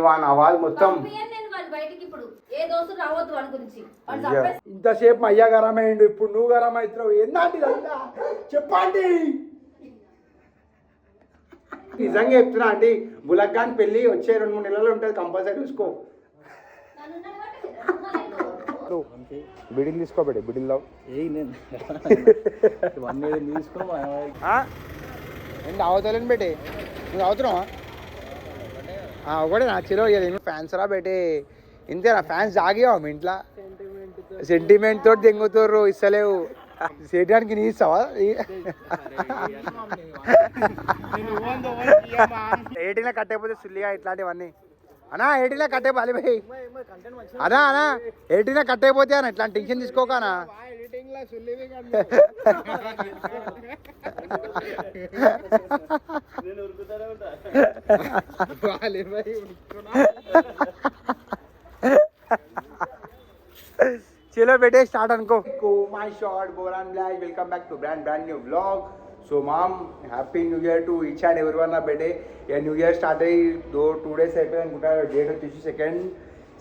Van Awaaz మొత్తం ఇంతసేపు మా అయ్య గరం అయ్యిండు, ఇప్పుడు నువ్వు గరం అవుతున్నావు. ఏందంటే ఇదంతా చెప్పండి. నిజంగా చెప్తున్నా అంటే బులక్ ఖాన్ పెళ్ళి వచ్చే 2-3 నెలలు ఉంటుంది, కంపల్సరీ చూసుకో. బిడిల్ తీసుకోబెట్టి బిడిల్లో ఏంటి అవతలేని పెట్టి నువ్వు అవుతున్నావా? ఒకటే నా చిలో ఫ్యాన్స్ రా పెట్టి ఇంతేనా? ఫ్యాన్స్ జాగేవా మీ ఇంట్లో? సెంటిమెంట్ తోటి దెంగుతారు, ఇస్తలేవు. చేయడానికి నీ ఇస్తావా? 18 కట్టకపోతే సుల్లిగా ఇట్లాంటివన్నీ అన్నా 18 కట్టేపోవాలి భయ్ అనా 18 కట్టయిపోతే అన్న ఇట్లాంటి టెన్షన్ తీసుకోకనా. चलो बेटे स्टार्ट अनको माय शॉट बोरान ब्लैक welcome back to brand new vlog. So माम happy new year to each and every one. నా బెటే ఇక న్యూ ఇయర్ స్టార్ట్ అయ్యి 2 days అయిపోయి అనుకుంటా. డేట్ వచ్చేసి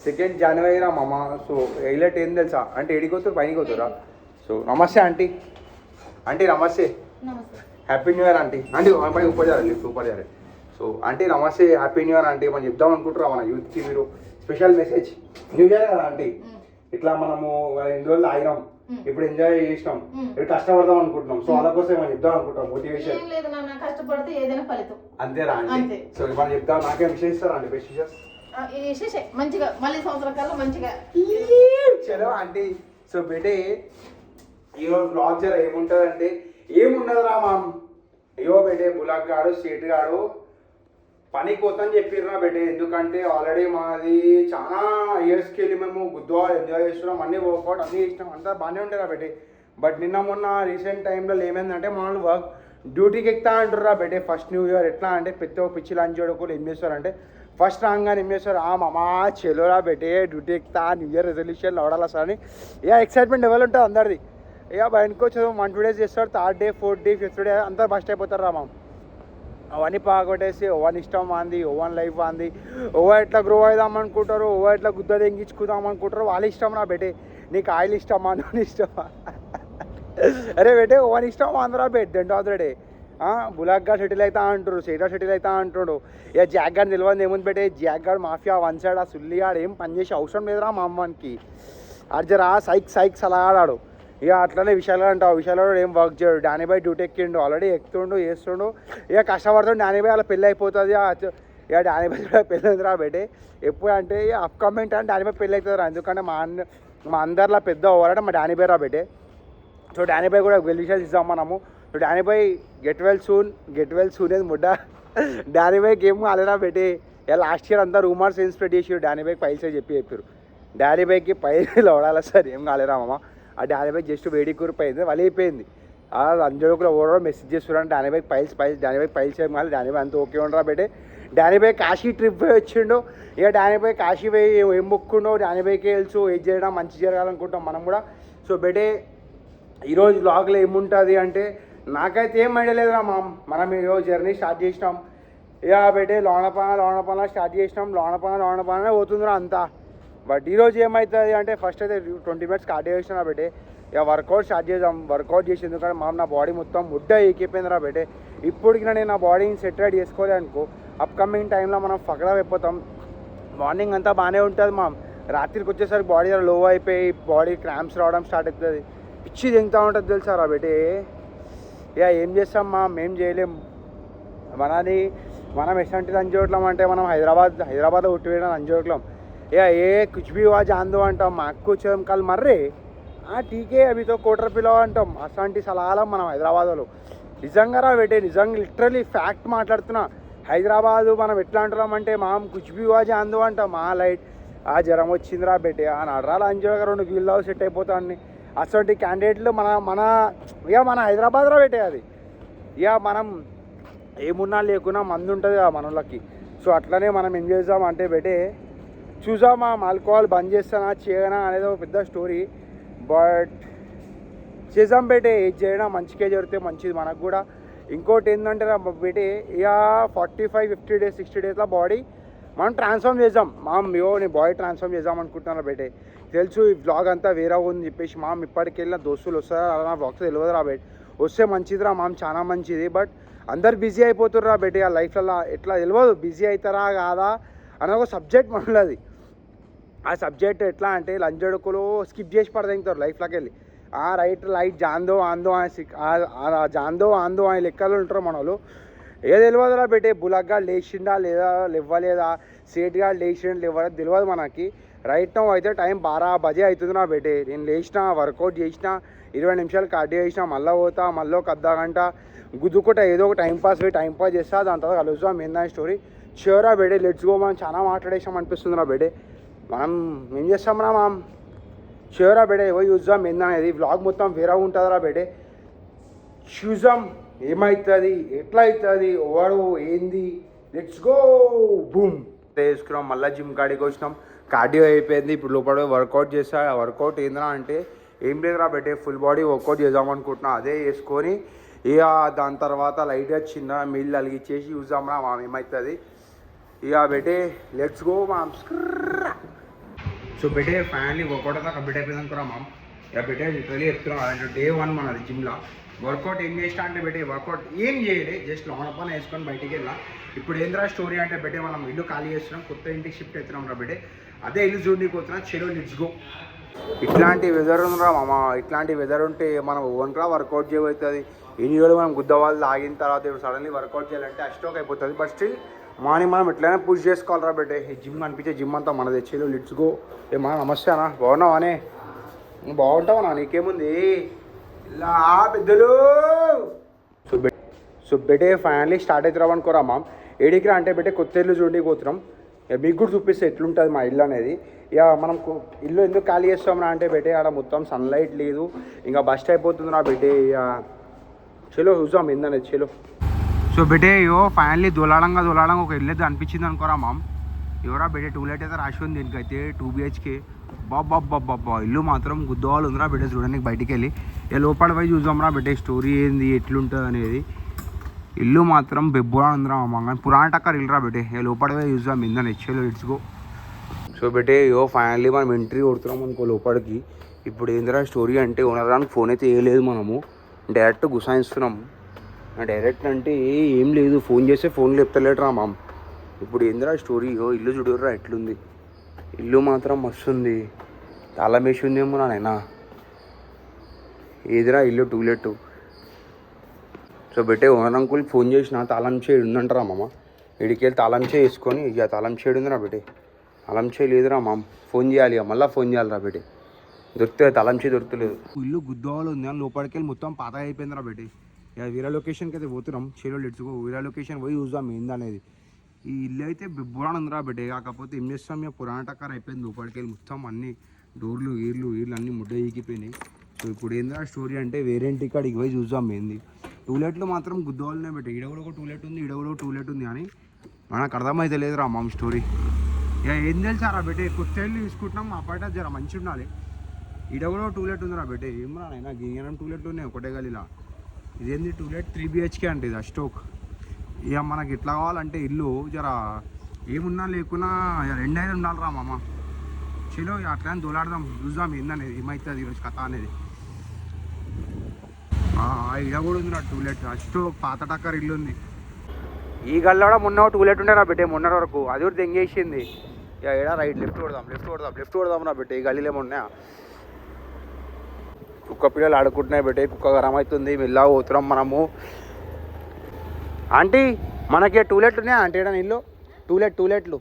2nd January రా మామ. సో హైలైట్ ఏం తెలుసా అంటే ఏడికొస్తారు పైనకి పోతురా. సో నమస్తే ఆంటీ. ఆంటీ నమస్తే, happy new year aunty. Aunty పై ऊपर जा रहे ऊपर जा रहे. సో ఆంటీ నమస్తే, హ్యాపీ న్యూ ఇయర్ ఆంటీ. మనం చెప్దాం అనుకుంటారా మన యూత్కి మీరు స్పెషల్ మెసేజ్. న్యూ ఇయర్ కదా ఆంటీ, ఇట్లా మనము 2 రోజులు ఆగినాం, ఇప్పుడు ఎంజాయ్ చేసినాం, ఇప్పుడు కష్టపడదాం అనుకుంటున్నాం. సో అలా కోసం మనం చెప్దాం అనుకుంటాం మోటివేషన్. కష్టపడితే ఏదైనా ఫలితం అంతేరా అండి. సో మనం చెప్తాం. నాకేం విషయం ఇస్తారా అండి? బెస్ట్ విషెస్ మంచిగా మళ్ళీ సంవత్సరం కల్లా మంచిగా చలో ఆంటీ. సో బేటే ఈరోజు బ్లాగ్ జర ఏముంటుంది అంటే ఏముండదురా మామ్. అయ్యో బేటే బులాక్ గాడు స్టేట్ గాడు పనికి పోతాని చెప్పిర్రా బేటే. ఎందుకంటే ఆల్రెడీ మాది చాలా ఇయర్స్కి వెళ్ళి మేము గుద్వాలు ఎంజాయ్ చేస్తున్నాం, అన్నీ వర్కౌట్ అన్నీ చేసినాం, అంతా బాగానే ఉండేరా బేటే. బట్ నిన్న మొన్న రీసెంట్ టైంలో ఏమైందంటే మామూలు వర్క్ డ్యూటీకి ఎక్కుతా అంటారా బేటే. ఫస్ట్ న్యూ ఇయర్ ఎట్లా అంటే పెద్ద పిచ్చి లంచ్ కూడా ఏం చేస్తారంటే ఫస్ట్ రాగానే ఏం చేస్తారు, మామా చెలోరా బేటే డ్యూటీ ఎక్కుతా న్యూ ఇయర్ రెజల్యూషన్లు అవడాలి సార్ అని ఇక ఎక్సైట్మెంట్ లెవెల్ ఉంటుంది అందరిది. ఇక బయటకు వచ్చి 1-2 days చేస్తారు, 3rd day 4th day 5th day అంతా బస్ట్ అయిపోతారు రా మామ. అవన్నీ పాగొట్టేసి ఓవన్ ఇష్టం అంది, ఓవన్ లైఫ్ అంది, ఓవర్ ఎట్లా గ్రో అవుదాం అనుకుంటారు, ఓవర్ ఎట్లా గుద్ద తెంగించుకుందాం అనుకుంటారు. వాళ్ళ ఇష్టం రా బేటే. నీకు ఆయిల్ ఇష్టమా, నూనె ఇష్టమా? అరే బేటే ఓవన్ ఇష్టం అందరా bet దెంట్ of the day. Bullock గారు సెటిల్ అవుతా అంటారు, సేటా సెటిల్ అవుతా అంటాడు. ఇక జాక్ గారు తెలియదు ఏముంది బేటే. జాక్ గారు మాఫియా 1 side, ఆ సుల్లిగాడు ఏం పని చేసే అవసరం లేదురా మా అమ్మానికి. అర్జరా సైక్స్ అలా ఆడాడు. ఇక అట్లనే విశాల్ అంటావు, విశాల్ ఏం వర్క్ చేయడు. డానీబాయ్ డ్యూటీ ఎక్కిండు, ఆల్రెడీ ఎక్కుతుండు చేస్తుండు. ఇక కష్టపడుతుండు. డానీబాయ్ అలా పెళ్ళి అయిపోతుంది. ఇక డానీబాయ్ కూడా పెళ్ళి అవుతుందిరా బేటే. ఎప్పుడు అంటే అప్కమింగ్ అంటే డానీబాయ్ పెళ్ళి అవుతుందిరా. ఎందుకంటే మా అందరిలో పెద్ద ఓవరంటే మా డానీబాయ్ రా బేటే. సో డానీబాయ్ కూడా వెల్ విషెస్ ఇస్తాం మనము. సో డానీబాయ్ గెట్ వెల్ సూన్ ఏది ముడ్డ. డానీబాయ్కి ఏం కాలేరా బేటే. ఇక లాస్ట్ ఇయర్ అంతా రూమర్స్ ఏం స్ప్రెడ్ చేసారు, డానీబాయ్కి పైసే చెప్పారు. డానీబాయ్కి పైసలు అవడాలి సార్, ఏం కాలేరా మామ. ఆ డానీబాయ్ జస్ట్ వేడి కూరిపోయింది, వలిపోయింది. అంజడుకులో ఓవరో మెసేజ్ చేస్తున్నాడు డానీబాయ్ పైల్స్. డానీబాయ్ పైల్స్ ఏం కాదు, డానీబాయ్ అంతా ఓకే ఉండరా బేటే. డానీబాయ్ కాశీ ట్రిప్ పోయి వచ్చిండు. ఇక డానీబాయ్ కాశీ పోయి ఏం మొక్కుండో డానీబాయ్కి తెలుసు, ఏది చేయడం మంచి జరగాలనుకుంటాం మనం కూడా. సో బేటే ఈరోజు వ్లాగ్లో ఏముంటుంది అంటే నాకైతే ఏం ఐడియా లేదురా మనం ఈరోజు జర్నీ స్టార్ట్ చేసినాం. ఇక బేటే లోనపాన స్టార్ట్ చేసినాం. లోనపాన పోతుందిరా అంతా. బట్ ఈరోజు ఏమవుతుంది అంటే ఫస్ట్ అయితే 20 minutes స్టార్ట్ చేసినా బేటే. ఇక వర్కౌట్ స్టార్ట్ చేద్దాం. వర్కౌట్ చేసి ఎందుకంటే నా బాడీ మొత్తం ముడ్డ ఎక్కిపోయిందిరా బేటే. ఇప్పటికి నేను నా బాడీని సెట్ రైడ్ చేసుకోలే అనుకో, అప్కమింగ్ టైంలో మనం ఫకడా అయిపోతాం. మార్నింగ్ అంతా బాగానే ఉంటుంది రాత్రికి వచ్చేసరికి బాడీ లో అయిపోయి బాడీ క్రాంప్స్ రావడం స్టార్ట్ అవుతుంది, పిచ్చి తింటూ ఉంటుంది తెలుసారా బేటే. ఇక ఏం చేస్తాం ఏం చేయలేం. మనం ఎట్లాంటి లంచోట్లం అంటే మనం హైదరాబాద్లో ఉట్టిపోయిన లంచోట్లం. ఇక कुछ भी हुआ जान दो అంటాం. మాకు కల్ మర్రే టీకే అవితో కోటర్ పిలవ అంటాం. అట్లాంటి సలహాలం మనం హైదరాబాద్లో. నిజంగా రా బేటే, నిజంగా లిటరలీ ఫ్యాక్ట్ మాట్లాడుతున్నా. హైదరాబాదు మనం ఎట్లా అంటున్నాం అంటే కుछ भी हुआ जान दो అంటాం. లైట్ జ్వరం వచ్చిందిరా బేటే, నడరాలు అంజోగా 2 వీళ్ళు సెట్ అయిపోతాన్ని. అటువంటి క్యాండిడేట్లు మన హైదరాబాద్ రా బేటే. అది ఇక మనం ఏమున్నా లేకున్నా మంది ఉంటుంది కదా మనోళ్ళకి. సో అట్లనే మనం ఏం చేద్దాం అంటే బేటే చూసామా ఆల్కహాల్ బంద్ చేస్తానా చేయనా అనేది ఒక పెద్ద స్టోరీ. బట్ చేద్దాం బేటే, ఏది చేయడం మంచిగా జరిగితే మంచిది మనకు కూడా. ఇంకోటి ఏంటంటే బేటే ఇక 45-50 days 60 daysలో బాడీ మనం ట్రాన్స్ఫార్మ్ చేద్దాం నీ బాడీ ట్రాన్స్ఫార్మ్ చేద్దాం అనుకుంటున్నాను బేటే. తెలుసు ఈ వ్లాగ్ అంతా వేరే ఉంది చెప్పేసి ఇప్పటికి వెళ్ళిన దోస్తులు వస్తారా అలా వ్లాగ్స్ తెలియదు రా బేట్. వస్తే మంచిదిరా చాలా మంచిది. బట్ అందరు బిజీ అయిపోతుర్రా బేటే ఆ లైఫ్లలో. ఎట్లా తెలియదు బిజీ అవుతారా కాదా అన్న ఒక సబ్జెక్ట్ మనది. ఆ సబ్జెక్ట్ ఎట్లా అంటే లంజడుకులు స్కిప్ చేసి పడతారు లైఫ్లోకి వెళ్ళి. రైట్ లైట్ జాందో ఆందో అని లెక్కలు ఉంటారు మన వాళ్ళు. ఏది తెలియదురా బేటే. బులగ్గా లేచిండా లేదా లేవలేదా, సేట్గా లేచిండా లేవలేదు తెలియదు మనకి. రైట్ నో అయితే టైం 12 బజే అవుతుందిరా బేటే. నేను లేచిన వర్కౌట్ చేసిన 20 నిమిషాలు కార్డియో చేసిన, మళ్ళీ పోతా, మళ్ళీ ఒక అర్ధ గంట గుద్దుకుంటా ఏదో ఒక టైం పాస్ చేస్తా. దాని తర్వాత కలుస్తాం ఏందా స్టోరీ. షూరా బేటే, లెట్స్ గో. మనం చాలా మాట్లాడేసాం అనిపిస్తుందిరా బేటే. మనం ఏం చేస్తాంరా షూరా బేటే పోయి చూద్దాం ఏందనేది. వ్లాగ్ మొత్తం వేరే ఉంటుందిరా బేటే. చూద్దాం ఏమవుతుంది, ఎట్లా అవుతుంది, వాడు ఏంది. Let's go boom. వేసుకున్నాం, మళ్ళీ జిమ్ కాడికి వచ్చినాం. కార్డియో అయిపోయింది. ఇప్పుడు లోపల వర్కౌట్ చేస్తా. వర్కౌట్ ఏంద్రా అంటే ఏం లేదురా బేటే, ఫుల్ బాడీ వర్కౌట్ చేద్దాం అనుకుంటున్నా. అదే వేసుకొని ఇక దాని తర్వాత లైట్గా చిన్న మీల్ అలిగిచ్చేసి చూద్దాంరా ఏమవుతుంది ఇక బేటే. లెట్స్ గో సో బేటే ఫైనల్లీ వర్కౌట్ అంతా కంప్లీట్ అయిపోయింది అనుకున్నా ఇక బేటే లిటరలీ చెప్తున్నాం అంటే డే 1 మనది జిమ్లో. వర్కౌట్ ఏం చేసినా అంటే బేటే వర్కౌట్ ఏం చేయలే, జస్ట్ లోన పని వేసుకొని బయటికి వెళ్ళా. ఇప్పుడు ఏంద్రా స్టోరీ అంటే బేటే మనం ఇల్లు ఖాళీ చేస్తున్నాం, కొత్త ఇంటికి షిఫ్ట్ అవుతున్నాం రా బేటే. అదే ఇల్లు చూడడానికి పోతున్నాం. చెలో లెట్స్ గో. ఇట్లాంటి వెదర్ ఉందిరా ఇట్లాంటి వెదర్ ఉంటే మనం ఓన్గా వర్కౌట్ చేయబోతుంది. ఇన్ని రోజులు మనం గుద్దవాళ్ళు తాగిన తర్వాత ఇప్పుడు సడన్లీ వర్కౌట్ చేయాలంటే అస్టోక్ అయిపోతుంది. బట్ స్టిల్ మార్నింగ్ మనం ఎట్లయినా పుష్ చేసుకోవాలరా బేటే. ఈ జిమ్ అనిపించే జిమ్ అంతా మనదే. చెలో లెట్స్ గో. నమస్తే అన్న, బాగున్నావానే? నువ్వు బాగుంటావా? నీకేముంది ఇలా పెద్దలు. సో బేటే ఫైనల్లీ స్టార్ట్ అవుతున్నాం అనుకోరా ఏడికి రా అంటే బేటే కొత్త ఇల్లు చూడడానికి పోతున్నాం. ఇక మీకు కూడా చూపిస్తే ఎట్లుంటుంది మా ఇల్లు అనేది. ఇక మనం ఇల్లు ఎందుకు ఖాళీ చేస్తాం అంటే బేటే ఆడ మొత్తం సన్లైట్ లేదు, ఇంకా బస్ట్ అయిపోతుంది రా బేటే. ఇక చలో చూసాం ఏందనేది చలో. సో బేటే ఫైనల్లీ దొలాడంగా ఒక ఇల్లు అయితే అనిపించింది అనుకోరా ఎవరా బేటే. టూలెట్ అయితే రాసి ఉంది దీనికైతే 2 BHK. బాబ్బా ఇల్లు మాత్రం గుద్దవాళ్ళు ఉందిరా బేటే చూడడానికి బయటికి వెళ్ళి. ఇక లోపల పోయి చూద్దాంరా బేటే స్టోరీ ఏంది ఎట్లుంటుంది అనేది. ఇల్లు మాత్రం బెబ్బురా ఉందిరా కానీ పురాణ టక్కర్ ఇల్లురా బేటే. ఇక లోపల పోయి చూద్దాం ఏందని హెచ్చేలో లెట్స్ గో. సో బేటే ఫైనల్లీ మనం ఎంట్రీ కొడుతున్నాం అనుకో లోపలికి. ఇప్పుడు ఏందిరా స్టోరీ అంటే ఓనరానికి ఫోన్ అయితే వేయలేదు, మనము డైరెక్ట్ గుసాయిస్తున్నాం. డైరెక్ట్ అంటే ఏం లేదు, ఫోన్ చేస్తే ఫోన్ చెప్తలేట్రా ఇప్పుడు ఏందిరా స్టోరీ. ఇల్లు చూడరా ఎట్లుంది. ఇల్లు మాత్రం మస్తుంది. తాళం వేసి ఉందేమో నాయనా. ఏదిరా ఇల్లు టూలెట్. సో బేటే ఓనర్ అంకుల్ ఫోన్ చేసిన తాళం చేయి ఉందంటారా ఇడికి వెళ్ళి తాళం చేయి వేసుకొని ఇక తాళం చేయడు ఉందిరా బేటే. తాళం చేయి లేదురా ఫోన్ చేయాలి, ఇక మళ్ళీ ఫోన్ చేయాలిరా బేటే. దొరుకుతుంది తాళం చేయి దొరుకుతలేదు. ఇల్లు గుద్దవాళ్ళు ఉంది అని లోపలికి వెళ్ళి మొత్తం పాత అయిపోయిందిరా బేటే. ఇక వేరే లొకేషన్కి అయితే పోతున్నాం. చెలో లెట్స్ గో. వేరే లొకేషన్ పోయి చూద్దాం ఏందనేది. ఈ ఇల్లు అయితే బిబ్బురాన్ ఉందిరా బేటే. కాకపోతే ఏం చేస్తాం, ఇక పురాణ టక్కర్ అయిపోయింది. లోపలికి వెళ్ళి మొత్తం అన్ని డోర్లు ఈర్లు అన్నీ ముడ్డ ఎక్కిపోయినాయి. సో ఇప్పుడు ఏందిరా స్టోరీ అంటే వేరే ఇంటికి కాడికి పోయి చూద్దాం ఏంది. టూలెట్లు మాత్రం గుద్దవాళ్ళనే బేటే. ఈడ కూడా ఒక టూలెట్ ఉంది, ఈడ కూడా ఒక టూలెట్ ఉంది అని మనకు అర్థమైతే లేదురా స్టోరీ. ఇక ఏం తెలుసారా బేటే, కొత్త ఇల్లు తీసుకుంటున్నాం. మా పాట జర మంచి ఉండాలి. ఈడ కూడా టూలెట్ ఉందిరా బేటే. ఏం రానైనా గిన్నెనం టూలెట్లు ఉన్నాయి ఒకటే గలీలా. ఇదేంది టూలెట్ 3 BHK అంటే ఇది అస్టోక్. ఇక మనకి ఎట్లా కావాలంటే ఇల్లు జర ఏమున్నా లేకున్నా రెండైనా ఉండాలిరా చలో అట్లా దోలాడదాం చూద్దాం ఏందనేది ఏమవుతుంది ఈరోజు కథ అనేది. ఇడ కూడా ఉంది నా టూలెట్ అస్టోక్ పాత టక్కర్ ఇల్లు ఉంది. ఈ గల్లాడ మొన్న టూలెట్ ఉండే నా బిడ్డే మొన్న వరకు, అది కూడా తెంగేసింది. ఇక ఏడా రైట్ లెఫ్ట్ కొడదాం నా బిడ్డ. ఈ గల్లీలేమన్నా కుక్క పిల్లలు ఆడుకుంటున్నాయి బిడ్డే. కుక్క గరం అవుతుంది, మెల్లగా పోతున్నాం మనము. ఆంటీ మనకి టూలెట్ ఉన్నాయా ఆంటీ? ఏడా ఇల్లు టూలెట్లు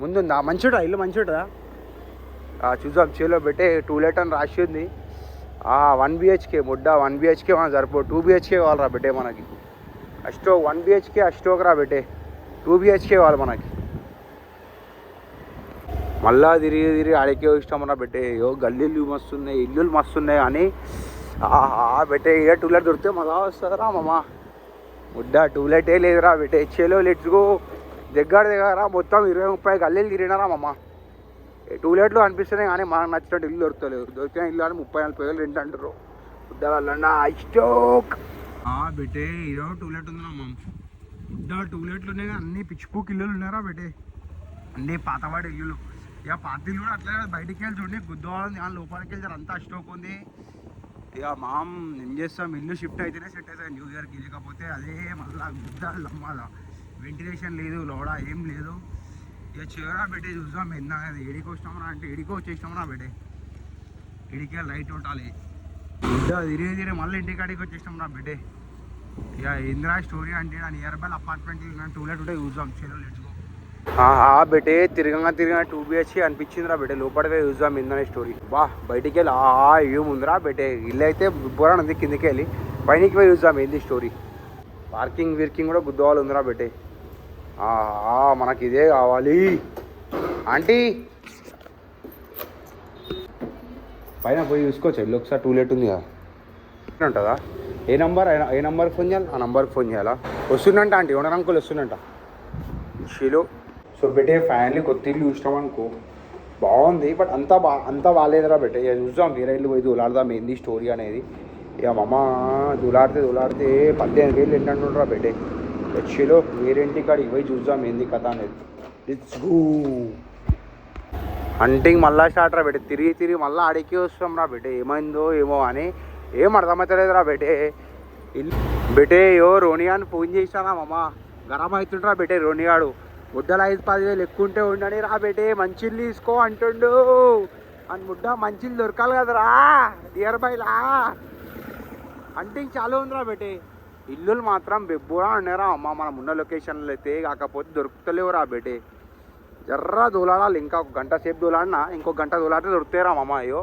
ముందుందా? మంచిదా ఇల్లు మంచిదా? చూద్దాం చేలో పెట్టే. టూలెట్ అని రాసి ఉంది. 1 BHK ముడ్డ 1 BHK మనం సరిపోదు. 2 BHK కావాలరా బిడ్డే మనకి. అస్టోక్ 1 BHK అస్టోక్ రా బిడ్డే. 2 BHK కావాలి మనకి. మళ్ళా తిరిగి ఆడికే ఇష్టం రా బిడ్డే. గల్లీలు మస్తున్నాయి, ఇల్లులు మస్తున్నాయి అని బిడ్డే. ఇక టూలెట్ దొరికితే మళ్ళా వస్తుందిరా ముడ్డ. టూలెటే లేదురా బిడ్డే. చెలో లెట్స్ గో. దగ్గర మొత్తం 20-30 గల్లీలు తిరిగినారా టూలెట్లు అనిపిస్తున్నాయి కానీ మనకు నచ్చినట్టు ఇల్లు దొరుకుతలేదు. దొరికిన ఇల్లు అని 30-40 వేలు రెంట్ అంటారు. బుడ్డలన్నా అస్టోక్ బిడ్డే. ఈరోజు టూలెట్ ఉందిరా ఇంకా టూలెట్లు ఉన్నాయి కానీ అన్ని పిచ్చిపూకి ఇల్లులు ఉన్నారా బెటే, అన్ని పాతవాడి ఇల్లులు. ఇక పాత ఇల్లు కూడా అట్లా బయటికి వెళ్ళి చూడండి గుద్దవాళ్ళని, కానీ లోపలికి వెళ్తారు అంతా స్టోక్ ఉంది. ఇక మాం ఏం చేస్తాం, ఇల్లు షిఫ్ట్ అయితేనే సెట్ అవుతుంది న్యూ ఇయర్కి, లేకపోతే అదే మళ్ళీ గుద్దాలు అమ్మాల. వెంటిలేషన్ లేదు, లోడ ఏం లేదు. ఇక చివరా బెటే చూద్దాం ఎంత ఏడికి వచ్చినామరా అంటే ఏడికి వచ్చేసినామరా బెటే, ఇడికి రైట్ ఉండాలి గుద్ద తిరిగి మళ్ళీ ఇంటికాడికి వచ్చేసినాం రా బెటే. ఇక ఇందిరా స్టోరీ అంటే నియర్ బై అపార్ట్మెంట్ టూలెట్ ఉంటే చూద్దాం. చెలో లెట్స్ గో. బెటే తిరగంగా 2 BHK అనిపించిందిరా బెటే, లోపలికి చూద్దాం ఇందనే స్టోరీ. బయటికి వెళ్ళి ఏముందిరా బెటే, ఇల్లు అయితే బుర్రా ఉంది, కిందకి వెళ్ళి పైనకి పోయి చూద్దాం ఏంది స్టోరీ. పార్కింగ్ వీర్కింగ్ కూడా గుద్దవాళ్ళు ఉందిరా బెటే. మనకి ఇదే కావాలి ఆంటీ. పైన పోయి చూసుకోవచ్చు ఇల్లు ఒకసారి, టూలెట్ ఉంది కదా ఉంటుందా. ఏ నెంబర్కి ఫోన్ చేయాలి, ఆ నెంబర్కి ఫోన్ చేయాలా. వస్తుందంట ఆంటీ, ఓనర్ అంకుల్ వస్తుందంట. షీలో సో బెటే ఫైనల్లీ కొత్త ఇల్లు చూసినాం అనుకో, బాగుంది బట్ అంతా బాగాలేదురా బెటే. ఇక చూద్దాం వేరే ఇల్లు పోయి దూలాడదాం ఏంది స్టోరీ అనేది. ఇక మమ్మ దూలాడితే 18,000 ఏంటంటుండ్రా బెటే. షీలో వేరేంటి కాడికి పోయి చూద్దాం ఏంది కథ అనేది. Let's go. హంటింగ్ మళ్ళా స్టార్ట్ రా బెటే, తిరిగి మళ్ళీ ఆడికి వస్తాం రా బెటే. ఏమైందో ఏమో అని ఏం అర్థమవుతలేదు రా బెటే. బెటే రోనియాని ఫోన్ చేసినా మమ్మ గరం అవుతుండ్రా బెటే. రోనియాడు ముడ్డలు 5-10 వేలు ఎక్కువ ఉంటే ఉండని రా బెటే, మంచిలు తీసుకో అంటుండు. అని ముడ్డ మంచిలు దొరకాలి కదరా నియర్ బైలా. హంటింగ్ చాలా ఉందిరా బెటే. ఇల్లులు మాత్రం బెబ్బురా ఉన్నారా అమ్మ మనం ఉన్న లొకేషన్లో అయితే, కాకపోతే దొరుకుతలేవు రా బెటే. జర్రా దూలాడాలి, ఇంకా 1 గంట సేపు దూలాడినా ఇంకో 1 గంట దూలాడితే దొరుకుతాయి రా మామ. అయ్యో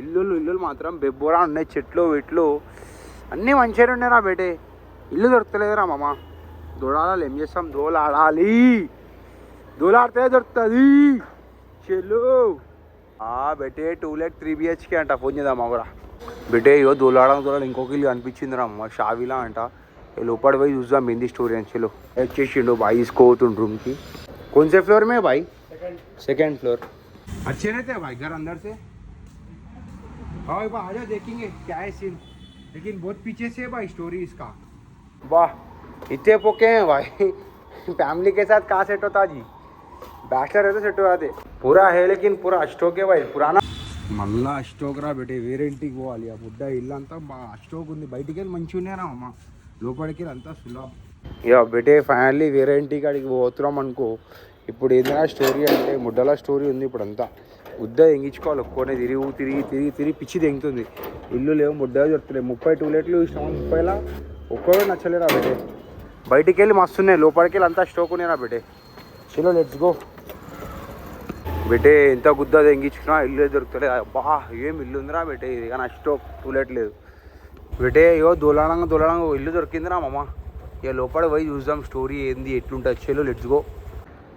ఇల్లులు మాత్రం బెబ్బోరా ఉన్నాయి, చెట్లు వీట్లు అన్నీ మంచిగా ఉన్నాయిరా బేటే. ఇల్లు దొరుకుతలేదురా మామ. దూలాడాలి, ఏం చేస్తాం, దూలాడాలి, దూలాడితే దొరుకుతుంది చెల్లు. బెటే టూలెట్ 3 BHK అంట, ఫోన్ చేద్దామా కూడా బెటే. దూలాడ ఇంకొక ఇల్లు అనిపించింది రా అమ్మ, షావిలా అంట. లోపల పోయి చూద్దాం ఏంది స్టోరీ అని. చెల్లు వచ్చేసిండు బాయ్, తీసుకోతుంది రూమ్కి. कौन से फ्लोर में भाई? Second floor. अच्छे रहते हैं भाई घर अंदर से? हाँ भाई आ जाओ देखेंगे क्या है सीन. लेकिन बहुत पीछे से है भाई स्टोरी इसका. वाह इतने पोके हैं भाई. फैमिली के साथ कहाँ सेट होता जी, बैचलर रहते सेट हो जाते. पूरा है लेकिन पूरा स्टॉक है भाई पुराना. మళ్ళా స్టోక్ రా బెటే, వేరేంటికి పోవాలి. ఆ బుడ్డ ఇల్లు అంతా బాగా స్టోక్ ఉంది. బయటికి వెళ్ళి మంచిగా ఉన్నారా అమ్మ, లోపలికి వెళ్ళి అంతా సులభం. ఇక బెటే ఫైనల్లీ వేరే ఇంటికి అడిగి పోతున్నాం అనుకో. ఇప్పుడు ఏదైనా స్టోరీ అంటే ముడ్డల స్టోరీ ఉంది. ఇప్పుడు అంతా ముద్ద ఎంగించుకోవాలి, ఒక్కొనే తిరిగి పిచ్చి తెంగుతుంది. ఇల్లు లేవు, ముడ్డ దొరుకుతున్నాయి. 30 టూలెట్లు ఇష్టం, 30లా ఒక్కడో నచ్చలేరా బెటే. బయటికి వెళ్ళి మస్తున్నాయి, లోపలికి వెళ్ళి అంతా స్టోక్ ఉన్నాయిరా బెటే. చలో లెట్స్ గో బెటే. ఎంత గుద్ద తెంగించుకున్నా ఇల్లు దొరుకుతలేదు. అబ్బా ఏం ఇల్లు ఉందిరా బెటే ఇది, కానీ స్టోక్ టూలెట్ లేదు బెటే. దూలాడంగా ఇల్లు దొరికిందిరా మామ. ఇక లోపల పోయి చూద్దాం స్టోరీ ఏంది ఎట్లుంటుంది. చెలో లెట్స్ గో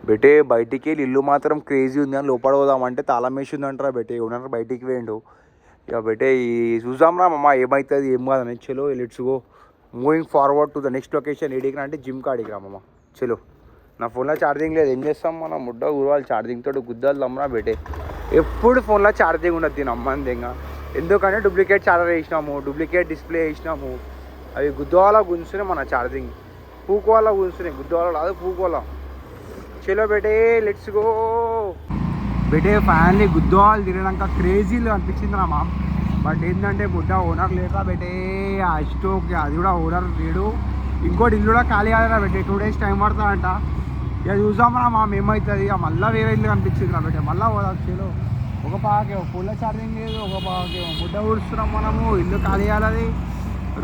బెటే. బయటికి వెళ్ళి ఇల్లు మాత్రం క్రేజీ ఉంది అని లోపల పోదామంటే తాళం వేసి ఉందంటారా బెటే. ఉన్నారు బయటికి వేయండు. ఇక బెటే చూద్దాం రా మామ ఏమవుతుంది ఏం కాదని. చెలో let's go moving forward to the next location. ఏడికి అంటే జిమ్ కాడికి రా మామ. చెలో నా ఫోన్లో ఛార్జింగ్ లేదు, ఏం చేస్తాం మనం, ముడ్డ ఊరవాలి ఛార్జింగ్ తోటి గుద్దాలు దమ్మరా బెటే. ఎప్పుడు ఫోన్లో ఛార్జింగ్ ఉండదు దీని అమ్మందిగా. ఎందుకంటే డూప్లికేట్ ఛార్జర్ వేసినాము, డూప్లికేట్ డిస్ప్లే వేసినాము. అవి గుద్దవాళ్ళ గుంజుతున్నాయి మన ఛార్జింగ్, పూకోవాళ్ళ గుంజుతున్నాయి. గుద్దవాళ్ళ కాదు పూకోవాళ్ళ. చలో బెటే లెట్స్ గో బెటే. ఫైనల్లీ గుద్దవాళ్ళు తిరిగినాక క్రేజీలు అనిపించింది నా మామ్. బట్ ఏంటంటే బుడ్డ ఓనర్ లేక బెటే. ఆ స్టోక్ అది కూడా ఓనర్ లేడు. ఇంకోటి ఇల్లు కూడా ఖాళీ కాలేదా బెటే, 2 days టైం పడుతుందంట. ఇక చూసామరా మామ ఏమవుతుంది. ఇక మళ్ళీ వేరే ఇల్లు కనిపించింది రా బెటే. మళ్ళీ పోదాం చలో. ఒక పాకేమో ఫోన్లో ఛార్జింగ్ లేదు, ఒక పాకేమో బుడ్డ ఊడుస్తున్నాం మనము. ఇల్లు ఖాళీ కాలేదు,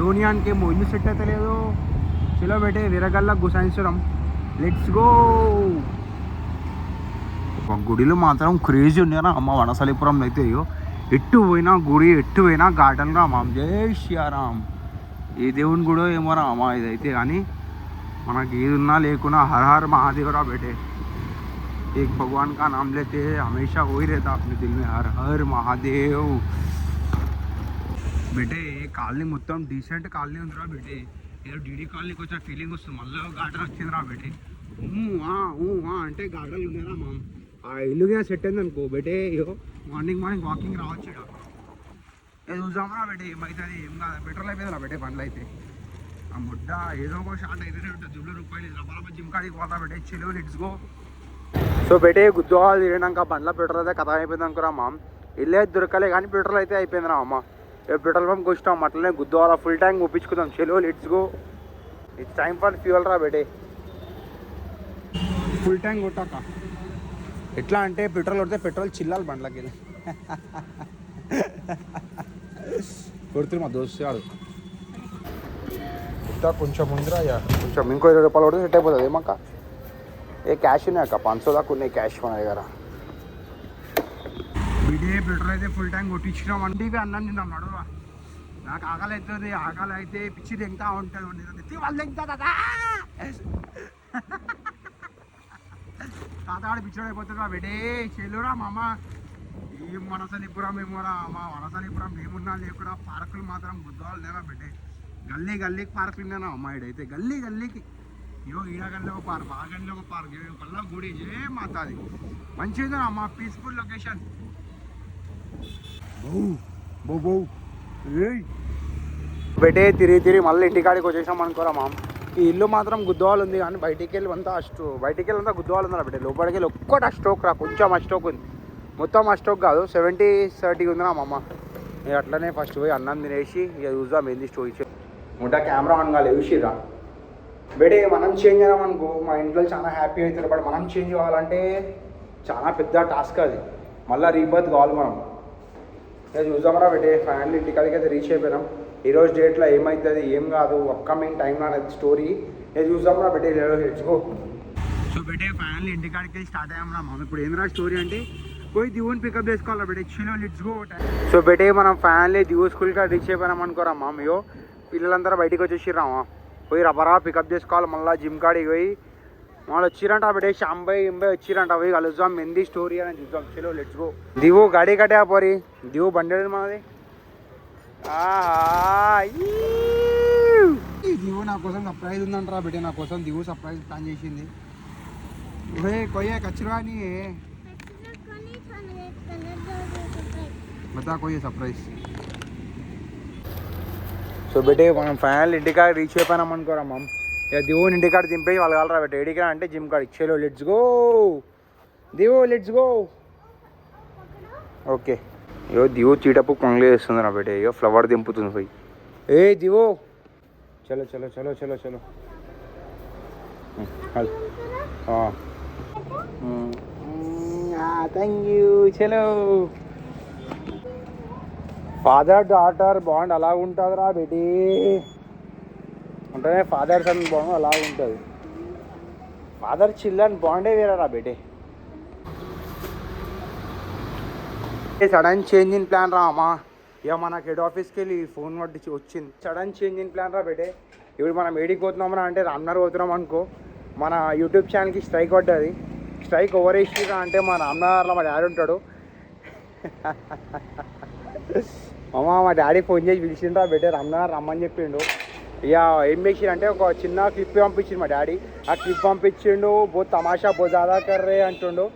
రోనియానికి ఏమో ఇల్లు సెట్ అయితే లేదు. చలో బెటే వేరే గల్లా గుసాయించడం. Let's go. ఒక గుడిలో మాత్రం క్రేజీ ఉన్నారా అమ్మ వనసలిపురంలో అయితే. ఎట్టు పోయినా గుడి, ఎట్టు పోయినా గార్డెన్ రా మామ. జై శ్రీరామ్. ఏ దేవుని గుడో ఏమో రా అమ్మ ఇదైతే. కానీ మనకి ఏది ఉన్నా లేకున్నా హర్ హర్ महादेव रा बेटे. एक भगवान का नाम लेते हमेशा हो ही रहता अपने दिल में, हर हर महादेव बेटे. కాలనీ మొత్తం డీసెంట్ కాలనీ ఉందిరా బేటే. ఏదో డీడీ కాలనీకి వచ్చే ఫీలింగ్ వస్తుంది. మళ్ళీ గార్డెన్ వచ్చిందిరా బేటే. అంటే గార్డెన్లు ఉన్నారా మామ్. ఆ ఇల్లుగా సెట్ అయింది అనుకో బేటే. మార్నింగ్ వాకింగ్ రావచ్చు. చూద్దామరా బేటే ఏమవుతుంది ఏం కాదు. బెటర్ లైఫ్ ఏదా బేటే పనులు అయితే. ఆ ముడ్డ ఏదో ఒక షాట్ అయితేనే ఉంటుంది. జూబ్లో రూపాయలు రబ్బా జిమ్ కాడికి పోతా పెట్టే చెలువు లెట్స్ గో. సో పెట్టే గుద్దువాళ్ళు తిరిగినాక బండ్ల పెట్రోల్ అయితే కథ అయిపోయింది అనుకురా అమ్మ. ఇల్లే దొరకలే కానీ పెట్రోల్ అయితే అయిపోయింది రా అమ్మ. పెట్రోల్ పంప్కి వచ్చినాం అట్లనే గుద్దువాళ్ళ ఫుల్ ట్యాంక్ ఒప్పించుకుందాం. చెలువు let's go. It's time for fuel రా బేటే. ఫుల్ ట్యాంక్ కొట్టాక ఎట్లా అంటే పెట్రోల్ కొడితే పెట్రోల్ చిల్లాలి బండ్లకి వెళ్ళి కొడుతుంది మా దోస్తు గారు. కొంచెం ముందురా కొంచెం ఇంకో 20 రూపాయలు కొడితే సెట్ అయిపోతుంది ఏమక్క. ఏ క్యాష్ ఉన్నాయి అక్క 500 దాకా ఉన్నాయి క్యాష్ మన దగ్గర. బిడే పెట్రోల్ అయితే ఫుల్ ట్యాంక్ కొట్టించినాం. వంటివి అన్నం తిందాం నడువా. నాకు ఆకలి అవుతుంది. ఆకలి అయితే పిచ్చి తింటా ఉంటుంది. వాళ్ళు తింటా కదా తాతాడు పిచ్చోడు అయిపోతుందా బిడే. చెల్లురా మా అమ్మ ఏం వనసలిపురం ఏమోరా మా వనసలిపురం ఏమున్నా లేకుండా పార్కులు మాత్రం గుద్దాలు లేవా బిడ్డే. గల్లీ గల్లీకి పార్కులు ఉన్నానా అమ్మ. ఇడైతే గల్లీ గల్లీకి ఇగో ఈడ గల్లీ ఒక పార్క్ ఆ గల్లీ ఒక పార్క్ పల్లా గుడి ఏ మాతాది మంచిగా అమ్మ. Peaceful location. బెటే తిరిగి మళ్ళీ ఇంటికాడికి వచ్చేసాం అనుకోరా మామ. ఈ ఇల్లు మాత్రం గుద్దవాళ్ళు ఉంది కానీ బయటికి వెళ్ళి అంతా గుద్దవాళ్ళు ఉందా బిడ్డ. లోపలికి వెళ్ళి ఒక్కటి అస్టోక్ రా. కొంచెం అస్టోక్ ఉంది. మొత్తం అస్టోక్ కాదు 70-30 ఉంది నా అమ్మ. ఇక అట్లనే ఫస్ట్ పోయి అన్నం తినేసి ఇక చూద్దాం ఏంది స్టోరీ. ముఠా కెమెరా ఆన్ కాలేదు చూసిరా బేటే. మనం చేంజ్ అయ్యామనుకో మా ఇంట్లో చాలా హ్యాపీ అవుతారు. బట్ మనం చేంజ్ కావాలంటే చాలా పెద్ద టాస్క్ అది. మళ్ళీ రీబర్త్ కావాలి మనం. ఇక చూద్దామరా బేటే. ఫైనల్ ఇంటికాడికి అయితే రీచ్ అయిపోయినాం. ఈరోజు డేట్లో ఏమవుతుంది ఏం కాదు అప్కమింగ్ టైంలో అనేది స్టోరీ నేను చూద్దాంరా బేటే. తెచ్చుకో. సో బేటే ఫైనల్ ఇంటికాడికి స్టార్ట్ అయ్యాం రా మనం. ఇప్పుడు ఏంద్రా స్టోరీ అంటే పోయి దివుని పికప్ చేసుకోవాలా బేటే. చిలో లెట్స్ గో. సో బేటే మనం ఫైనల్లీ దివు స్కూల్ కాడ రీచ్ అయిపోయినాం అనుకోరా మామయ్యో. పిల్లలందరూ బయటికి వచ్చేసిరామా. పోయి రబ్బరా పికప్ చేసుకోవాలి. మళ్ళీ జిమ్ కాడికి పోయి వాళ్ళు వచ్చిరంట బేటే. షాంబాయి వచ్చిరంట. పోయి కలుద్దాం మెంది స్టోరీ అని చూద్దాం. చలో లెట్స్ గో. దివు గాడి కట్టే పోరి. దివు బండి మనది. దివు నా కోసం సర్ప్రైజ్ ఉందంటారా బేటే. నా కోసం దివు సర్ప్రైజ్ ప్లాన్ చేసింది. కొయ్యే కచ్చిరా నీ బతా కొయ్యే సర్ప్రైజ్. సో బేటే మనం ఫైనల్ ఇంటికాడ రీచ్ అయిపోయినాం అనుకోరా మమ్. ఇక దివుని ఇంటికాడ దింపేసి వాళ్ళు కలరా బేట. ఎడికా అంటే జిమ్ కాడ ఇచ్చేలో let's go. Divu let's go. Okay అయ్యో దివు చీటప్పు కొంగలే చేస్తుంది నా బేటే. అయ్యో ఫ్లవర్ దింపుతుంది పోయి. ఏ దివు చలో చలో చలో చలో చలో. Thank you. చలో. ఫాదర్ డాటర్ బాండ్ అలా ఉంటుందిరా బేటీ. అంటే ఫాదర్ సన్ బాండ్ అలా ఉంటుంది. ఫాదర్ చిల్డ్రన్ బాండే వేరేరా బేటే. సడన్ చేంజ్ ఇన్ ప్లాన్ రా అమ్మా. ఇక మనకి హెడ్ ఆఫీస్కి వెళ్ళి ఫోన్ పట్టి వచ్చింది. సడన్ చేంజ్ ఇన్ ప్లాన్ రా బేటే. ఇప్పుడు మనం ఏడికి పోతున్నామరా అంటే రామ్నగర్ పోతున్నాం అనుకో. మన యూట్యూబ్ ఛానల్కి స్ట్రైక్ పడ్డది. స్ట్రైక్ ఓవర్ వేసిరా అంటే మా రామ్నగర్లో మా డాడీ ఉంటాడు. మా డాడీ ఫోన్ చేసి పిలిచిండ్రా బేటే. రామ్నగర్ రమ్మని చెప్పిండు. ఇక ఏం చేసిండు ఒక చిన్న క్లిప్ పంపించిండు మా డాడీ. ఆ క్లిప్ పంపించిండు. బో తమాషా బో జాదా కర్రే అంటుండు.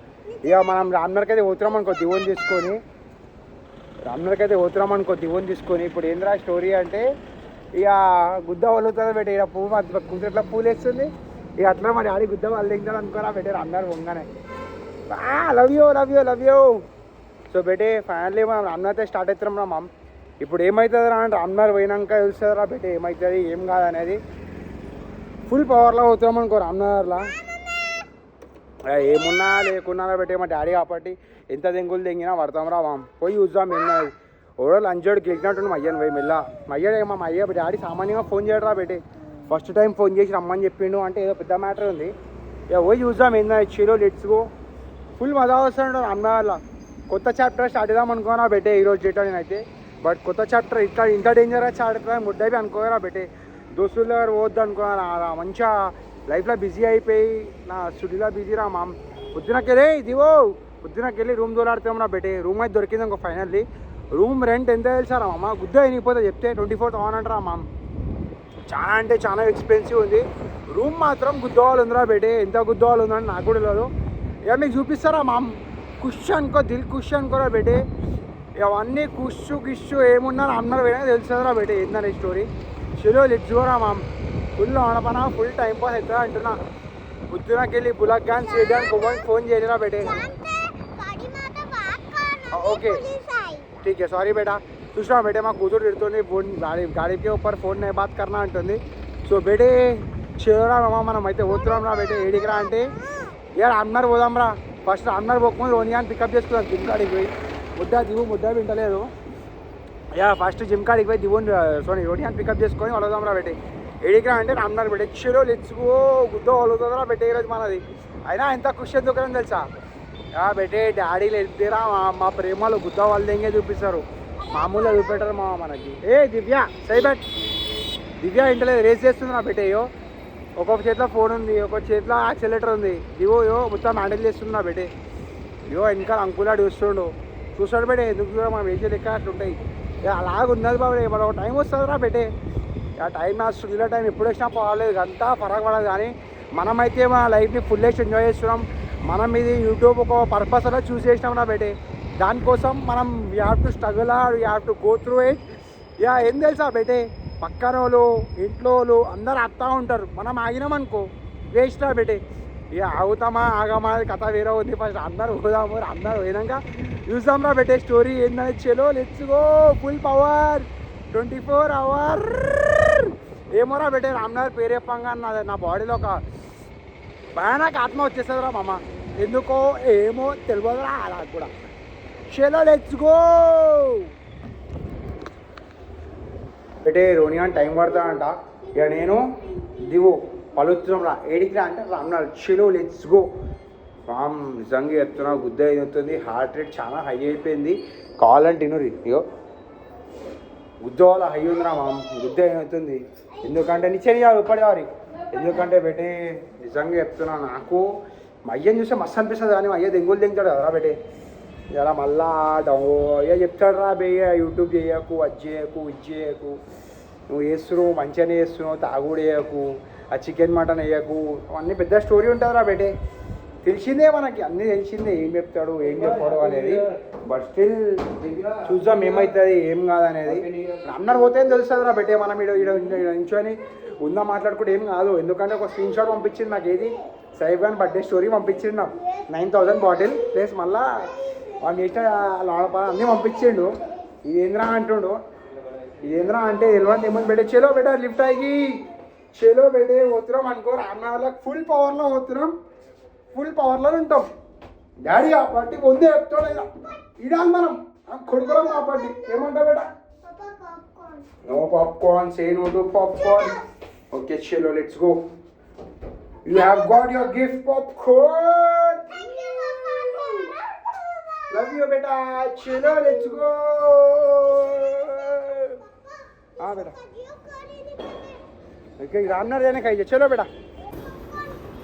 ఇక మనం రామ్నగర్కి అయితే పోతున్నాం అనుకో దివోని తీసుకొని. ఇప్పుడు ఏంద్రా స్టోరీ అంటే ఇక గుద్ద వలుగుతుంది బేటే. ఇక పువ్వు కూతుట్లా పూలు వేస్తుంది. ఇక అట్లా మా డాడీ గుద్ద వాళ్ళు తింటాడు అనుకోరా బేటే. రామ్నగర్ పొంగానే love you love you love you. So బేటే ఫైనల్లీ మనం రామ్నగర్ అయితే స్టార్ట్ అవుతున్నాం రా మమ్. ఇప్పుడు ఏమవుతుంది రా అంటే రామ్నగర్ పోయినాక తెలుస్తుంది రా బేటే ఏమవుతుంది ఏం కాదనేది. ఫుల్ పవర్లో పోతున్నాం అనుకో రామ్నగర్లో. ఏమున్నా లేకున్నా బేటే మా డాడీ కాబట్టి ఎంత దెంగులు దెంగినా పడతాం రా మామ్. పోయి చూద్దాం ఏంది. ఓడో లంచోడు గెలిచినట్టు మా అయ్యను పోయి మెల్ల. మా అయ్య డాడీ సామాన్యంగా ఫోన్ చేయడరా బేటే. ఫస్ట్ టైం ఫోన్ చేసి రమ్మని చెప్పిండు అంటే ఏదో పెద్ద మ్యాటర్ ఉంది. ఇక పోయి చూద్దాం ఏందా. చీలో లెట్స్ గో. ఫుల్ మజా వస్తాడు రామ్నగర్లో. కొత్త చాప్టర్ స్టార్ట్ చేద్దాం అనుకోనా బేటే ఈరోజు డేటా నేనైతే. బట్ కొత్త చాప్టర్ ఇంత డేంజర్గా స్టార్ట్ అవుతుంది ముడ్డైపోయి అనుకోరా బేటే. దోస్తుల దగ్గర పోవద్దు అనుకున్నా. మంచిగా లైఫ్లో బిజీ అయిపోయి నా స్టడీలో బిజీ రా మామ్. పొద్దునకెళ్ళి దివో పొద్దునకెళ్ళి రూమ్ దూరాడుతాం రా బేటే. రూమ్ అయితే దొరికింది ఇంకో ఫైనల్లీ. రూమ్ రెంట్ ఎంత తెలుసారా మామ. గుద్ద అయిపోతే చెప్తే 24,000 అంటారా మామ్. చాలా అంటే చాలా ఎక్స్పెన్సివ్ ఉంది. రూమ్ మాత్రం గుద్దవాళ్ళు ఉందిరా బేటే. ఎంత గుద్దవాళ్ళు ఉందని నాకు కూడా లేదు. ఇక మీకు చూపిస్తారా మామ్. కుష్ అనుకో దిల్ కుష్ అనుకోరా బేటే. ఇవన్నీ కుష్ గిష్ ఏమున్నా అన్నారు పోయినా తెలుస్తుందిరా బేటే ఏందనే స్టోరీ. చలో లెట్స్ గో రా మామ్. ఫుల్ ఆడపన ఫుల్ టైం పాస్ అవుతుంది అంటున్నా. పొద్దునకి వెళ్ళి బులక్ గాన్ స్టేడియం కొవ్వకి ఫోన్ చేయరా బేటే. ఓకే ठीक है सॉरी बेटा. చూసినా బేటే మా కూతురు తిడుతుంది ఫోన్ గాడికి ऊपर फोन नहीं बात करना అంటుంది. సో బేటే చివరా మామ మనం అయితే పోతున్నాం రా బేటే. ఏడికి రా అంటే యార్ రామ్నగర్ పోదాం రా. ఫస్ట్ రామ్నగర్ పోకుండా రోనియాని పికప్ చేసుకుందాం జిమ్ కాడికి పోయి. ముద్ద వింటలేదు. యా ఫస్ట్ జిమ్ కాడికి పోయి దివు సోని రోనియాని పికప్ చేసుకొని వలదాం రా బేటే. ఏడికి రా అంటే రామ్నగర్ బేటే. చలో లెట్స్ గో. గుద్ద వలుతుందిరా బేటే ఈరోజు మనది. అయినా ఎంత ఖుషి ఎందుకు తెలుసా బేటే. డాడీలు వెళ్తేరా మా ప్రేమలో గుద్ద వాళ్ళంగే చూపిస్తారు, మామూలుగా చూపెట్టారు మా మనకి. దివ్య సై బెట్. దివ్య ఇంటలేదు రేస్ చేస్తుంది నా బేటేయో. ఒక్కొక్క చేతిలో ఫోన్ ఉంది, ఒక్కొక్క చేతిలో యాక్సిలేటర్ ఉంది. యో మొత్తం హ్యాండిల్ చేస్తుంది నా బేటే. ఇంకా అంకులాడు చూస్తాడు బేటే. ఎందుకు కూడా మనం వేసే లెక్క అట్లుంటాయి. అలాగ ఉన్నది బాబు. మన ఒక టైం వస్తుంది రా బేటే. ఆ టైం నా స్టూడియో టైం ఎప్పుడు వచ్చినా పోలేదు, అంతా ఫరక్ పడదు. కానీ మనమైతే మన లైఫ్ని ఫుల్లెస్ట్ ఎంజాయ్ చేస్తున్నాం. మనం ఇది యూట్యూబ్ ఒక పర్పస్ అలా చూస్ చేసినాం నా బేటే. దానికోసం మనం we have to struggle we have to go through it. ఏం తెలుసా బేటే, పక్కన వాళ్ళు ఇంట్లో వాళ్ళు అందరు ఆపుతూ ఉంటారు. మనం ఆగినామనుకో వేస్ట్ రా బేటే. ఆగుతామా ఆగమా కథ వేరే ఉంది. ఫస్ట్ అందరు పోదాము, అందరు పోయినాక చూద్దాం రా బేటే స్టోరీ ఏందని. చలో let's go full power 24 hours. ఏమోరా బేటే రామ్నగర్ పేరు చెప్పంగా నా బాడీలో ఒక భయానక ఆత్మ వచ్చేస్తుంది రా మామ. ఎందుకో ఏమో తెలియదురా అలా కూడా. చలో లెట్స్ గో బేటే. రోనియాన్ టైం పడుతుందంట. ఇక నేను దివు పలుతున్నాం రా. ఏడికి రా అంటే రామ్నగర్. చలో లెట్స్ గో. రామ్ నిజంగా చెప్తున్నా గుద్ద అవుతుంది. హార్ట్ రేట్ చాలా హై అయిపోయింది. కావాలంటే ఇనురి ఇగో గుద్ద వాళ్ళ హై ఉందిరా మామ్. గుద్ద అవుతుంది ఎందుకంటే నిచ్చేది ఇప్పటివారి. ఎందుకంటే బేటే నిజంగా చెప్తున్నా నాకు మా అయ్యని చూస్తే మస్తు అనిపిస్తుంది. కానీ మా అయ్య దెంగులు దింగుతాడు కదరా బేటే. ఇలా మళ్ళా అయ్యా చెప్తాడు రా బేయ యూట్యూబ్ చేయకు, అది చేయకు, ఇది చేయకు, నువ్వు వేస్తున్నావు మంచిగానే వేస్తున్నావు, తాగుడు వేయకు, ఆ చికెన్ మటన్ వేయకు, అవన్నీ పెద్ద స్టోరీ ఉంటుందిరా బేటే. తెలిసిందే మనకి, అన్నీ తెలిసిందే ఏం చెప్తాడు ఏం చెప్పాడు అనేది. బట్ స్టిల్ చూద్దాం ఏమవుతుంది ఏం కాదనేది. రామ్నగర్ పోతే తెలుస్తుంది రా బేటే. మనం నించొని ఉందా మాట్లాడుకుంటే ఏం కాదు. ఎందుకంటే ఒక స్క్రీన్ షాట్ పంపించింది నాకు. ఏది సైబ్ గాన్ బర్త్డే స్టోరీ పంపించిండు నాకు. 9000 బాటిల్ ప్లస్ మళ్ళీ వాడిని చేసిన లోప అన్నీ పంపించిండు. ఇదేంద్రా అంటుండు. ఇదేంద్రా అంటే తెలియదు ఏమని బేటే. చలో బేటా లిఫ్ట్ అయ్యి చలో బేటే పోతున్నాం అనుకో. రామ్నగర్లో ఫుల్ పవర్లో పోతున్నాం, ఫుల్ పవర్లో ఉంటాం. డాడీ ఆ పార్టీ పొందే చెప్తాడు. ఇడాలి మనం కొడుకులం ఆ పార్టీ. ఏమంటావు బేటా? No popcorn, say no to popcorn. Okay చలో let's go. You have got your gift popcorn. Love you బేటా. చలో లెట్స్ గో. बेटा ओके रामनगर जाने खाइए. चलो बेटा.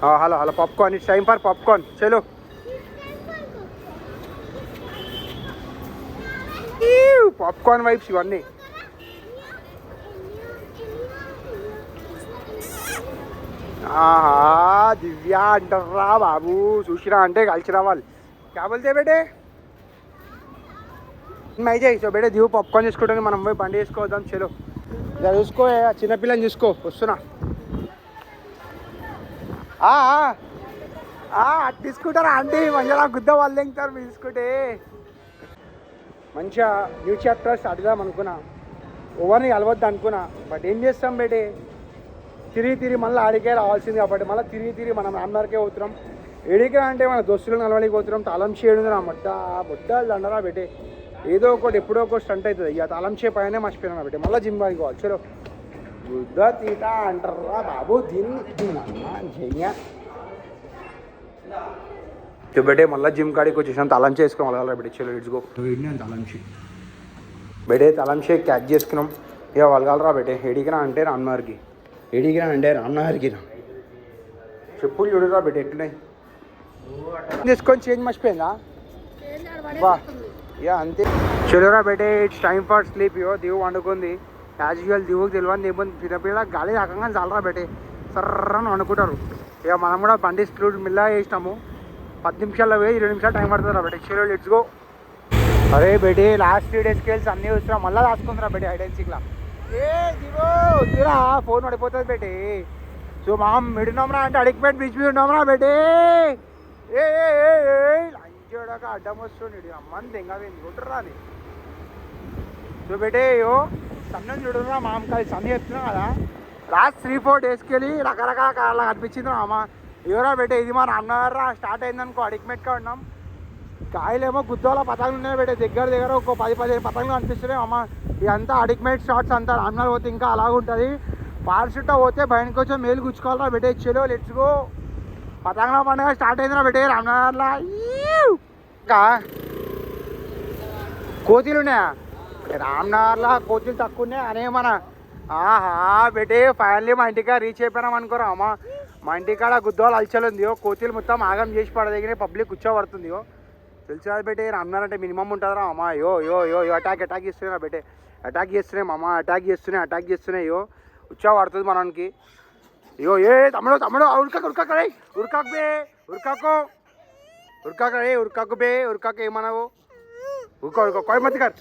हाँ hello hello popcorn. It's time for popcorn. चलो पॉपकॉर्न वाइब्स इवన్నీ. దివ్య అంటారా బాబు. చూసిరా అంటే కలిసి రావాలి. क्या बोलते बेटे मैं जाई. సో బేటే దివు పాప్కార్న్ చేసుకుంటాను. మనం పోయి బండి చేసుకోవద్దాం. చలో ఇలా చూసుకో, చిన్నపిల్లని చూసుకో. వస్తున్నా. తీసుకుంటారా ఆంటీ? మంచిగా గుద్ద వాళ్ళు తింటారు మీరు తీసుకుంటే. మంచిగా న్యూ చాప్టర్ స్టార్ట్ చేద్దాం అనుకున్నా. ఎవరిని కలవద్దు అనుకున్నా. బట్ ఏం చేస్తాం బేటే, తిరిగి మళ్ళీ ఆడికే రావాల్సింది కాబట్టి మళ్ళీ తిరిగి మనం రామ్నగర్కే పోతున్నాం. ఏడికి అంటే మన దోస్తులను కలవడానికి పోతున్నాం. తాళం చేయడం నా బొడ్డాలు దండరా బేటే. ఏదో ఒకటి ఎప్పుడో ఒకటి స్టంట్ అవుతుంది. ఇక తాళం చే పైన మర్చిపోయినా బేటే. మళ్ళీ జిమ్ పోవాలి. చలో బుద్ధ తీట అంటారా బాబు దీన్ని. బేటే మళ్ళీ జిమ్ కాడికి వచ్చేసాను. తాళం చేసుకోవాలి వాళ్ళ బేటే. చలో ఇడ్చుకో నేను తాళం చే బేటే. తాళం చే క్యాచ్ చేసుకున్నాం. ఇక వాళ్ళగలరా బేటే. ఏడికిరా అంటే రామ్నగర్కి. ఏడికిరా అంటే రామ్నగర్కి రా. చెప్పులు చూడరా బేటే ఎట్లున్నాయి. తీసుకొని చేంజ్ మర్చిపోయిందా బా. యా అంతే. చలోరా బేటే it's time for sleep. Divu వండుకుంది యాజ్ యూజువల్. దివుకి తెలియని ఏముంది చిన్నపిల్ల గాలి రాకంగా చాలరా బేటే. సర్రని వండుకుంటారు. ఇక మనం కూడా బండి స్పీడ్ మిల్లా వేసినాము. 10 నిమిషాల్లో పోయి 20 నిమిషాలు టైం పడుతుంది రా బేటే. చలో లెట్స్ గో. అరే బేటే లాస్ట్ 3 days స్కేల్స్ అన్నీ వచ్చినా మళ్ళీ రాసుకుంటున్నా బేటే హైడ్ అండ్ సీక్లా. దిగో ఫోన్ పడిపోతుంది బేటే. సో మామ్ మిడినాంరా అంటే అడిగిపెట్టి బీచ్ మీద ఉన్నాంరా బేటే. ఏ లంచోడక అడ్డం వస్తుండే అమ్మని తెంగవేంది కొట్టరా అని. సో బేటే అయ్యో సన్న చూడరా మామ్ కాదు సన్న చెప్తున్నా కదా. లాస్ట్ 3-4 డేస్కి వెళ్ళి రకరకాల కార్లా కనిపించింది అమ్మ. ఎవరా బేటే ఇది మా రామ్నగర్రా స్టార్ట్ అయిందనుకో అడిగిమెట్గా ఉన్నాం. కాయలేమో గుద్దోల పతంగులు ఉన్నాయి బేటే. దగ్గర ఒక 10-15 పతంగులు అనిపిస్తున్నాయి అమ్మ. ఇదంతా అడిక్మేట్ షార్ట్స్ అంతా రామ్నగర్ పోతే ఇంకా అలాగుంటుంది. పార్షుట్ట పోతే బయటకు వచ్చి మేలు గుచ్చుకోవాలరా బేటే. చెలో లెట్స్ గో. పతంగుల పండుగ స్టార్ట్ అయిందిరా బేటే రామ్నగర్లో. ఇంకా కోతీలు ఉన్నాయా రామ్నగర్లో? కోతీలు తక్కువ ఉన్నాయి అనే మన. ఆహా బేటే ఫైనల్లీ మా ఇంటికాడ రీచ్ అయిపోయినాం అనుకోరా అమ్మ. మా ఇంటికాడ గుద్దోలు అలచలు ఉందియో. కోతీలు మొత్తం ఆగం చేసి పడదగిన పబ్లిక్ కూర్చోబడుతుందియో. తెలుసు కదా బేటే రామ్నగర్ అంటే మినిమం ఉంటుందిరా అమ్మ. యో అటాక్ చేస్తున్నారా బేటే. అటాక్ చేస్తున్నాయి అమ్మ. అటాక్ చేస్తున్నాయి యో. ఉచ్చా పడుతుంది మనకి. తమ్ముడు ఉరకాకు ఏమన్నావు? ఉరుకో కోయమతి గారు.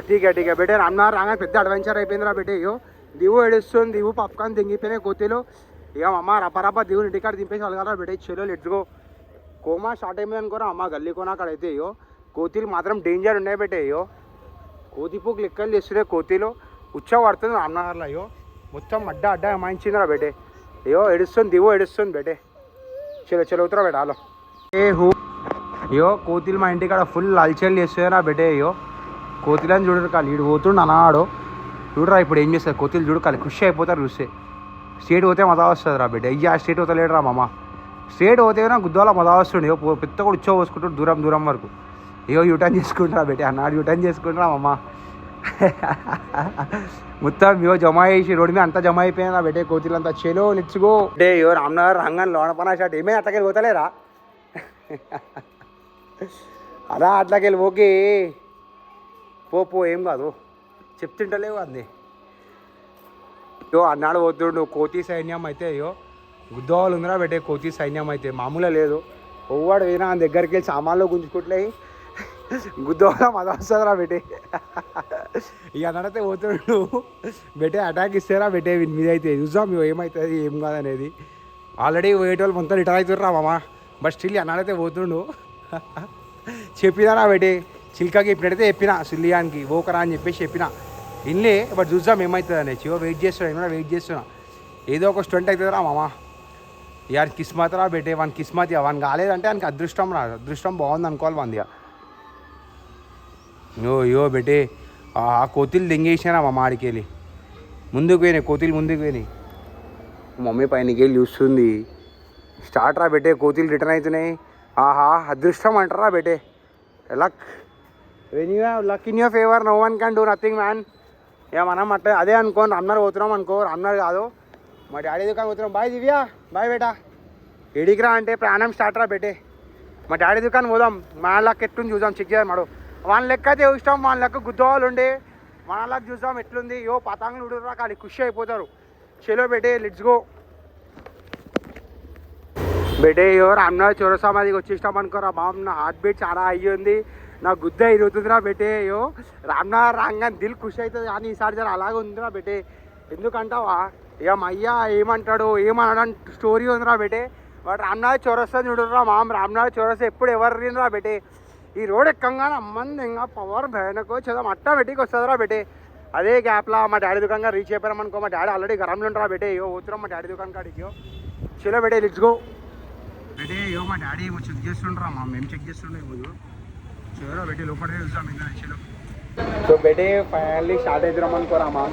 ఠీకే బేటే రామ్నగర్ రాగా పెద్ద అడ్వెంచర్ అయిపోయిందిరా బేటే. అయ్యో దివు ఏడుస్తుంది. దివు పప్కాన్ తెంగిపోయినాయి కోతీలు. ఇక అమ్మ రపరప దివుని ఇంటికాడ దింపేసి అలగలరా బేటే. చెలో లెట్స్ గో. కోమా స్టార్ట్ అయిపోయింది అనుకోరా అమ్మ. గల్లీ కోనా అక్కడ అయితే అయ్యో కోతీలు మాత్రం డేంజర్ ఉన్నాయి బేటే. అయ్యో కోతిపూకు లెక్కలు చేస్తున్నాయి కోతీలు. ఉచ్చా పడుతుంది రామ్నగర్లో. అయ్యో మొత్తం అడ్డ అమాయించిందిరా బేటే. అయ్యో దివు ఏడుస్తుంది బేటే. చలో ఉత్తరా బేట హలో. అయ్యో కోతీలు మా ఇంటికాడ ఫుల్ అల్చల్ చేస్తున్నారా బేటే. అయ్యో కోతీలని చూడరు కాదు. వీడు పోతుండు అన్నాడు చూడరా. ఇప్పుడు ఏం చేస్తారు కోతీలు చూడు కాదు. ఖుషి అయిపోతారు చూస్తే. స్టేట్ పోతే మజా వస్తుంది రా బేటే. అయ్యా స్టేట్ పోతలేడు రా మామ. స్టేట్ పోతే గుద్దోల మజా వస్తుండే. పెద్ద కూడా ఉచ్చో పోసుకుంటాడు దూరం వరకు. అయ్యో యూటర్న్ చేసుకుంటారా బేటే. అన్నాడు యూటర్న్ చేసుకుంటారా మామ. మొత్తం జమ చేసి రోడ్డు మీద అంతా జమ అయిపోయినా బేటే కోతీలు అంతా. చెలో లెట్స్ గో. అంటే రామ్నగర్ రంగన్ లోనపన షాట్ ఏమైనా అట్లకెళ్ళి పోతలేరా? అలా అట్లకెళ్ళి ఓకే పో ఏం కాదు చెప్తుంటలేవు అంది. అన్నాడు పోతుండు కోతి సైన్యం అయితే. అయ్యో గుద్దోవాళ్ళు ఉందిరా బేటే కోతి సైన్యం అయితే మామూలుగా లేదు. ఒవ్వాడు పోయినా ఆయన దగ్గరికి వెళ్ళి సామాన్లు గుంజుకుంటే గుద్దోవాళ్ళ మజా వస్తుందిరా బేటే. ఇక అన్నడైతే పోతుండు బేటే. అటాక్ ఇస్తారా బేటే వీని మీద అయితే. చూద్దాం ఏమవుతుంది ఏం కాదనేది. ఆల్రెడీ పోయేటోళ్ళు మొత్తం రిటర్న్ అవుతుర్రా మామ. బట్ స్టిల్ అన్నాడైతే పోతుండు. చెప్పినారా బేటే చిల్కాకి ఇప్పుడైతే చెప్పిన సుల్లియానికి ఓకరా అని చెప్పేసి చెప్పిన. ఇన్లే బట్ చూద్దాం ఏమవుతుంది అనేసి. వెయిట్ చేస్తున్నా ఏదో ఒక స్టంట్ అవుతుందిరా మామ. యార్ కిస్మత్ రా బేటే. వాని కిస్మత్ వాని కాలేదంటే వానికి అదృష్టం రా. అదృష్టం బాగుంది అనుకోవాలి వాంది. యో బేటే ఆ కోతులు దెంగేసినా మా మాడికి వెళ్ళి ముందుకు పోయినాయి. కోతులు ముందుకు పోయినాయి. మమ్మీ పైనకి వెళ్ళి చూస్తుంది. స్టార్ట్ రా బేటే కోతులు రిటర్న్ అవుతున్నాయి. ఆహా అదృష్టం అంటారా బేటే. Luck luck in your favour. No one can do nothing man. ఇక మనం అట్లా అదే అనుకోని రామ్నగర్ పోతున్నాం అనుకో. రామ్నగర్ కాదు మా డాడీ దుకాణం పోతున్నాం. బాయ్ దివ్యా బాయ్ బేటా. ఎడికి రా అంటే ప్రాణం స్టార్ట్ రా బేటే. మా డాడీ దుకాణం పోదాం. మన లెక్క ఎట్లుంది చూద్దాం. చెక్ చేయాలి మాడు. వాళ్ళ లెక్క అయితే ఇష్టం. వాళ్ళ లెక్క గుద్దవాళ్ళు ఉండే మన లెక్క చూద్దాం ఎట్లుంది. పతంగులు ఉడురా కానీ ఖుషి అయిపోతారు. చలో బేటే లెట్స్ గో. బేటే రామ్నగర్ చౌరస్తా మాదికి వచ్చేసినాం అనుకోరా బాబు. నా హార్ట్ బీట్ చాలా అయ్యింది. నా గుద్ద ఇరుగుతుందిరా బేటే. రామ్నగర్ రాగానే దిల్ ఖుషి అవుతుంది. కానీ ఈసారి జర అలాగే ఉందిరా బేటే. ఎందుకంటావా ఇక మా అయ్య ఏమంటాడు ఏమనడానికి స్టోరీ ఉందిరా బేటే. బట్ రామ్నగర్ చౌరస్తా చూడరా మామ్. రామ్నగర్ చౌరస్తా ఎప్పుడు ఎవరు రీనరా బేటే. ఈ రోడ్ ఎక్కంగానే అమ్మంది ఇంకా పవర్ భయానకో చదువు అట్టా బెట్టికి వస్తుందిరా బేటే. అదే గ్యాప్లా మా డాడీ దుకాణంగా రీచ్ అయిపోయామనుకో. మా డాడీ ఆల్రెడీ గరంలో ఉంటారా బేటే. పోతున్నాం మా డాడీ దుకాణం కాడికి. చలో బేటే లెట్స్ గో. బేటే మా డాడీ ఏమో చెక్ చేస్తుంటారా మా. మేము చెక్ చేస్తుండే ఇప్పుడు. చలో బేటే లోపలికి చూద్దాం ఇంకా. చలో సో బేటే ఫైనల్లీ స్టార్ట్ అవుతున్నాం అనుకోరా మా.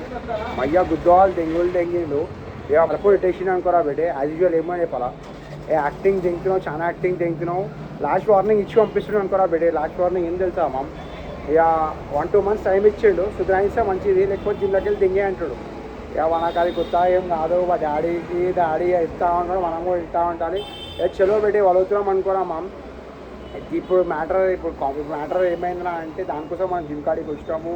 మయ్య గుద్దవాళ్ళు దెంగిండు. ఇక అప్పుడు టెన్షన్ అనుకోరా బేటే. యాజ్ యూజువల్ ఏమో చెప్పాలా యాక్టింగ్ దింగుతున్నావు చాలా యాక్టింగ్ దింగుతున్నావు. లాస్ట్ వార్నింగ్ ఇచ్చి పంపిస్తున్నాడు అనుకోరా బేటే. లాస్ట్ వార్నింగ్ ఏం తెలుసా మా. ఇక 1-2 months టైం ఇచ్చిండు. సుధరాయిస్తే మంచిది లేకపోతే జిల్లాకి వెళ్ళి దింగే అంటాడు. ఇక మనకు అది కొత్త ఏం కాదు. మా డాడీ ఇస్తా ఉంటాడు. మనం కూడా ఇస్తా ఉండాలి. చలో బేటే వలుగుతున్నాం అనుకోరా మా. ఇప్పుడు మ్యాటర్ ఏమైందా అంటే దానికోసం మనం జిమ్ కాడికి వచ్చాము.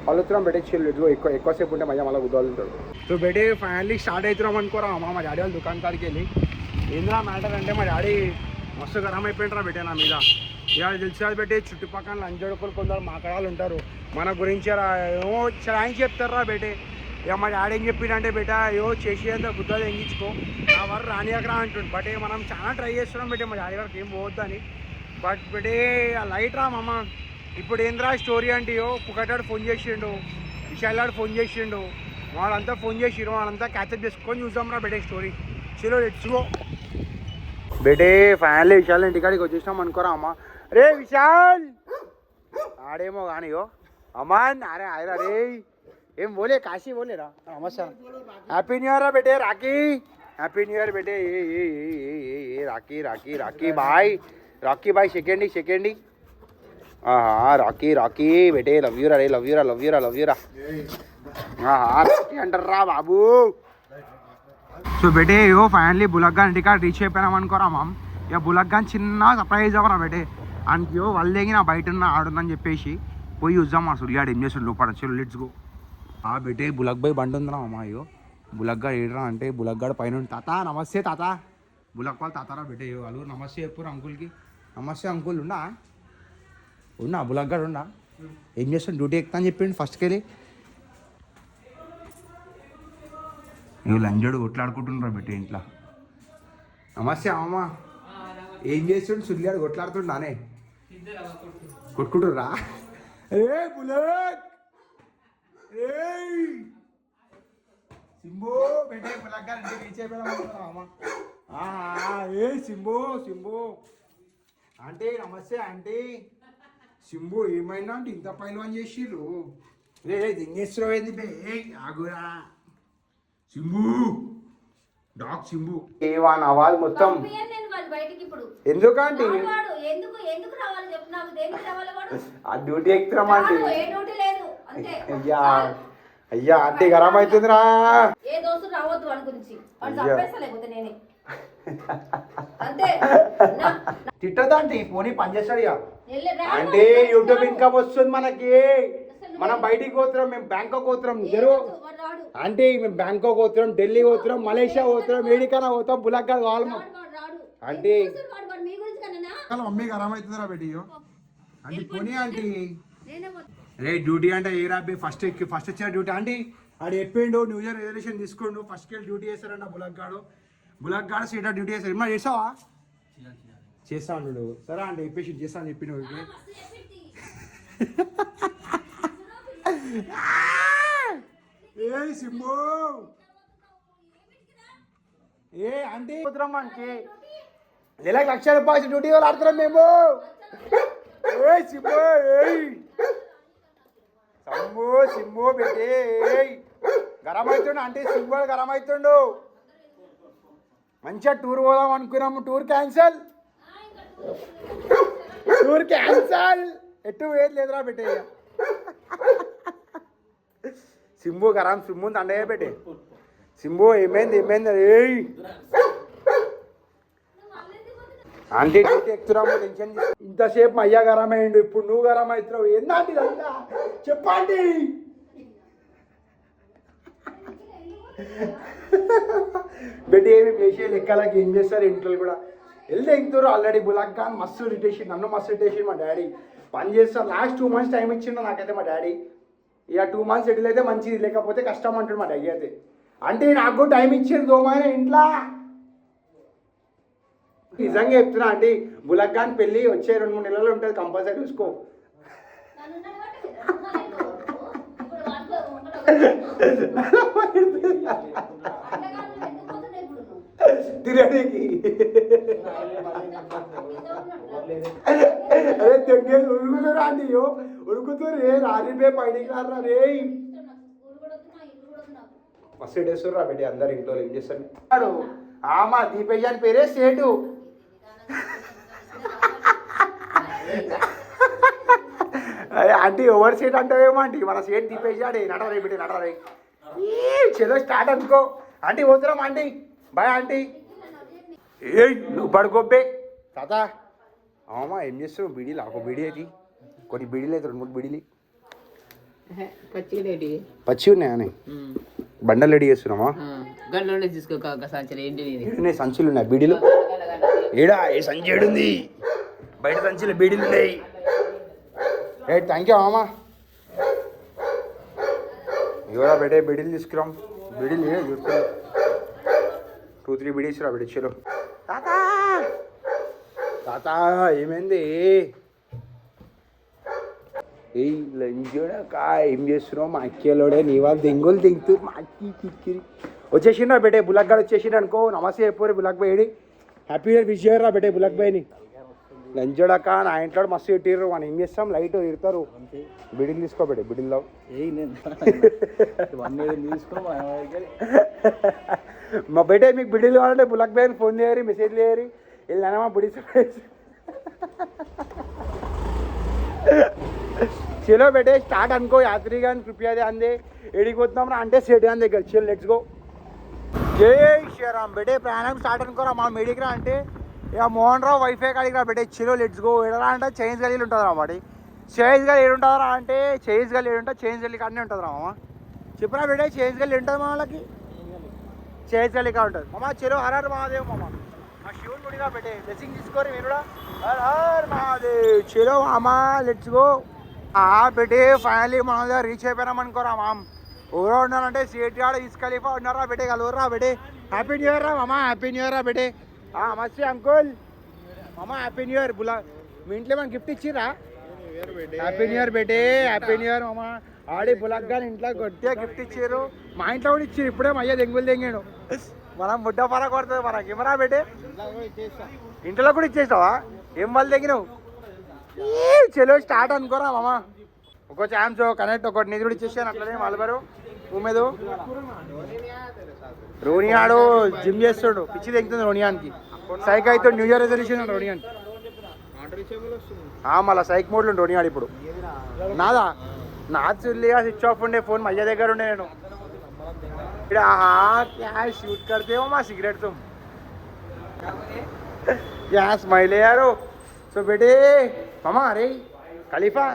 వలుగుతున్నాం బేటే. చెల్లు ఎక్కువసేపు ఉంటే మధ్య మళ్ళీ గుద్దలు ఉంటాడు. సో బేటే ఫైనల్లీ స్టార్ట్ అవుతున్నాం అనుకోరా మా డాడీ వాళ్ళ దుకాణం కాడికి వెళ్ళి. ఏంద్రా మ్యాటర్ అంటే మా డాడీ మస్తు గరం అయిపోయింటారా బేటే నా మీద. ఇక తెలిసేది బేటే చుట్టుపక్కల లంచడుకులు కొందరు మాకడాలు ఉంటారు. మన గురించి ఏమో చాయించి చెప్తారా బేటే. ఇక మా డాడీ ఏం చెప్పిండంటే బేటా అయ్యో చేసేంత బుద్ధలు ఎంగించుకో నా వరకు రానియకరా అంటుండు. బట్ మనం చాలా ట్రై చేస్తున్నాం బేటే మా డాడీ వరకు ఏం పోవద్దని. బట్ బేటే ఆ లైట్ రా మామ. ఇప్పుడు ఏంద్రా స్టోరీ అంటే పుకటాడు ఫోన్ చేసిండు, విశాలాడు ఫోన్ చేసిండు, వాళ్ళంతా ఫోన్ చేసిరు, వాళ్ళంతా క్యాచప్ చేసుకొని చూద్దాం రా బేటే స్టోరీ. చలో లెట్స్ గో బేటే. ఫైనల్లీ విశాల్ ఇంటికాడికి వచ్చేసినాం అనుకోరా అమ్మ. రే విశాల్ ఆడేమో కానీ అమ్మాన్ అరే ఆయరా రే ఏం బోలే కాశీ బోలేరా. నమస్తే హ్యాపీ న్యూ ఇయర్ రా బేటే. రాఖీ హ్యాపీ న్యూ ఇయర్ బేటే. Rakhi Rakhi Rakhi bye, Rakhi bye second second. Rakhi Rakhi బేటే లవ్ యూరా రే, లవ్ యూరా లవ్ యూరా లవ్ యూరా. రాఖీ అంటారా బాబు. సో బేటే ఫైనల్లీ బులగ్గా ఇంటికాడ రీచ్ అయిపోయినాం అనుకోరా మామ్. ఇక బులగ్గా చిన్న సర్ప్రైజ్ అవ్వరా బేటే. అందుకో వాళ్ళేగి నా బయట ఉన్న ఆడుందని చెప్పేసి పోయి చూద్దాం మా సూర్యాడు ఏం చేస్తాడు లోపల. చలో లెట్స్ గో. బేటే బులగ్ బాయ్ బండి ఉందిరా అమ్మా. బులగ్గాడు ఏడరా అంటే బులగ్గాడు పైన తాత నమస్తే తాత. బులగ్ వాళ్ళు తాతారా బేటే వాళ్ళు నమస్తే చెప్పురు అంకుల్కి. నమస్తే అంకుల్ ఉన్నా బులగ్గాడు ఉన్నా. ఏం చేస్తాడు డ్యూటీ ఎక్కుతా అని చెప్పిండు ఫస్ట్కి వెళ్ళి. లంజోడు కొట్లాడుకుంటున్నారు బేటే ఇంట్లో. నమస్తే అమ్మ. ఏం చేస్తుండు సూర్యాడు కొట్లాడుతుండానే కొట్టుకుంటుర్రా. ఏ బులగ్ సింబో బేటే బులగ్ గారు ఇంటికి రీచ్ అయిపోయామా. ఏ సింబో సింబో అంటే నమస్తే అంటే. సింబు ఏమైనా అంటే ఇంత పైలవాన్ చేసిర్రు. రే దింగేశ్వరం ఏంది బే ఆగురా. సింబు డాగ్ సింబు ఏవాన్ ఆవాజ్ మొత్తం ఎందుకంటే ఆ డ్యూటీ ఎక్కుతున్నామంటే. అయ్యా అయ్యా అంటే గరం అవుతుందిరా. తిట్టదా అంటే పోనీ పని చేస్తాడు ఇక అంటే యూట్యూబ్ ఇన్కమ్ వస్తుంది మనకి. మనం బయటికి పోతున్నాం, మేము బ్యాంకాక్ పోతున్నాం ఇద్దరు అంటే. మేము బ్యాంకాక్ పోతున్నాం, ఢిల్లీ పోతున్నాం, మలేషియా పోతున్నాం, ఏడికైనా పోతాం. బులగ్గా కావాలి మాకు అంటే. మమ్మీ గరం అవుతుందిరా బేటీ అంటే పోనీ అంటే. రే డ్యూటీ అంటే ఏ రాబీ ఫస్ట్ వచ్చిన డ్యూటీ అంటే ఆడు చెప్పిండు న్యూ ఇయర్ రెజల్యూషన్ తీసుకోండు. ఫస్ట్కి వెళ్ళి డ్యూటీ చేస్తారంట బులగ్గాడు సీటా డ్యూటీ చేస్తారు. ఏమన్నా చేసావా? చేస్తా అన్నాడు. సరే అంటే చెప్పేసి చేస్తా అని చెప్పిన ఏ సింబు ఏ అంటే మనకి నెలకు ₹1,00,000 డ్యూటీ వాళ్ళు ఆడుతున్నాం మేము. ఏ సింబు సమ్ము సింబు పెట్టి గరం అవుతుండు అంటే సింబు గరం అవుతుండు. మంచిగా టూర్ పోదాం అనుకున్నాము, టూర్ క్యాన్సల్ ఎటు ఏది లేదురా పెట్టే. సింబు గరం సింబు దండయ్య పెట్టే. సింబు ఏమైంది ఏయ్ అంటే డ్యూటీ ఎక్కుతున్నాము టెన్షన్. ఇంతసేపు అయ్యా గరం అయ్యిండు, ఇప్పుడు నువ్వు గరం అవుతున్నావు ఏందంటే ఇదంతా చెప్పండి. బెడ్ ఏమి వేసే లెక్కలకి ఏం చేస్తారు ఇంట్లో కూడా వెళ్తే ఎక్కుతారు. ఆల్రెడీ బులగ్ ఖాన్ మస్తు ఇరిటేషన్, నన్ను మస్తు ఇరిటేషన్. మా డాడీ పని చేస్తారు. లాస్ట్ 2 months టైం ఇచ్చిండు నాకైతే మా డాడీ. ఇక 2 months సెటిల్ అయితే మంచిది, లేకపోతే కష్టం అంటాడు మా డాడీ అయితే. అంటే నాకు టైం ఇచ్చిండు దోమైన ఇంట్లో. నిజంగా చెప్తున్నా అంటే బులగ్ ఖాన్ పెళ్ళి వచ్చే 2-3 నెలలు ఉంటుంది కంపల్సరీ చూసుకో. తిరగడానికి అరే తెగేసి ఉరుకుతురా అండి ఉరుకుతురు. రే రాలిపే పైకి రారా రే. మస్తు డేస్తుర్రా బెట్టి అందరు ఇంట్లో ఏం చేస్తాడు. ఆమా దీపేజ్ అని పేరే సేటు. ఆంటీ ఓవర్ సీట్ అంటావేమో ఆంటీ, మన సీట్ దీపేసాడే. నడరే బిడ్డ నడరే. చలో స్టార్ట్ అనుకో. ఆంటీ పోతున్నాం ఆంటీ. Bye aunty. ఏ నువ్వు పడుకోబ్బే తాత. అమ్మా ఏం చేస్తున్నావు? బీడీలు ఒక బీడీ అయితే కొన్ని బీడీలు అయితే 2-3 బీడీలు పచ్చి ఉన్నాయని బండలు రెడీ చేస్తున్నామా? సంచులు ఉన్నాయి బీడీలు. ఏడా ఏ సంచి ఏడుంది? బయట సంచిలో బీడీలు ఉన్నాయి. థ్యాంక్ యూ అమ్మా. ఇవరా బేటే బిడిల్ తీసుకురాం బిడిల్ 2-3 బిడీస్ రా బిడి చలో తాత తాత ఏమైంది ఏ లంజోడకా ఏం చేస్తున్నావు మా అక్కేలోడే నీ వాళ్ళు దెంగులు దింగుతూ మా అక్కి కిక్కిరి వచ్చేసిండ్రా బేటే బులక్ గారు వచ్చేసిండు అనుకో నమస్తే చెప్పారు Bulak bhai happy year wish చేయరా బేటే బులక్ బాయ్ని లంజోడక నా ఇంట్లో మస్తు పెట్టిర్రు మనం ఏం చేస్తాం లైట్ ఇరుతారు బిడిల్ తీసుకో బేటే బిడిల్లో మా బేటే మీకు బిడిల్ కావాలంటే బులక్ బాయ్ని ఫోన్ చేయరు మెసేజ్ చేయరు వెళ్ళానా మా బిడి చలో బేటే స్టార్ట్ అనుకో యాత్రి కానీ కృపయా అందే ఎడిగిపోతున్నాం రా అంటే సెట్ కానీ దగ్గర చలో లెట్స్ గో జై శ్రీరామ్ బేటే ప్రయాణం స్టార్ట్ అనుకోరా మా మీడికి రా అంటే ఇక మోహన్ రావు వైఫై కాడికి రా బేటే చలో లెట్స్ గో ఎడరా అంటే చైన్స్ గలీలు ఉంటుంది రా మాడి చైన్స్ గలీ ఏడుంటుందా రా అంటే చైన్స్ గలీ ఏడుంటుంది చైన్స్ గల్లీ కాడనే ఉంటుంది రా మామ చెప్పరా బేటే చైన్స్ గల్లీ ఉంటుంది మా వాళ్ళకి చైన్స్ గల్లీ కాడ ఉంటుంది మామ చలో హర్ మహాదేవ్ మామ మా శివుని గుడిగా బేటే బ్లెస్సింగ్ తీసుకోరు మీరు కూడా హర్ మహాదేవ్ చలో మామా లెట్స్ గో బేటే ఫైనలీ మన దగ్గర రీచ్ అయిపోయినాం అనుకోరా మామ్ ఎవరో ఉన్నారంటే సిటీ ఆడ ఖలీఫా ఉన్నారా బేటే కలవరా బేటే హ్యాపీ న్యూ ఇయర్ రా మామా హ్యాపీ న్యూ ఇయర్ రా బేటే మస్తీ అంకుల్ మామా హ్యాపీ న్యూ ఇయర్ బులా మీ ఇంట్లో ఏమైనా గిఫ్ట్ ఇచ్చిరా హ్యాపీ న్యూ ఇయర్ బేటే హ్యాపీ న్యూ ఇయర్ మామా ఆడి బులక్ గాని ఇంట్లో గట్టిగా గిఫ్ట్ ఇచ్చారు మా ఇంట్లో కూడా ఇచ్చారు ఇప్పుడే మా అయ్య దెంగులు దెంగాడు మనం ముడ్డ పర కొడుతుంది మనకి ఇమరా బేటే ఇంట్లో కూడా ఇచ్చేసావా ఏం వాళ్ళు దెంగినావు చలో స్టార్ట్ అనుకోరా మామా ఒక ఛాన్స్ కనెక్ట్ ఒకటి నిధి కూడా ఇచ్చేసాను అట్లనే మలబరు ఉమేదు రోనియాడు జిమ్ చేస్తాడు పిచ్చి తెగుతుంది రోనియానికి సైక్ అయితే న్యూ ఇయర్ రెజల్యూషన్ రోనియానికి మళ్ళీ సైక్ మోడ్లో రోనియాడు ఇప్పుడు నాదా నా చిల్లిగా స్విచ్ ఆఫ్ ఉండే ఫోన్ మధ్య దగ్గర ఉండే నేను ఇక్కడ क्या शूट करते हो माँ सिगरेट तुम क्या स्माइल है यारो सो बेटे मामा अरे खलीफा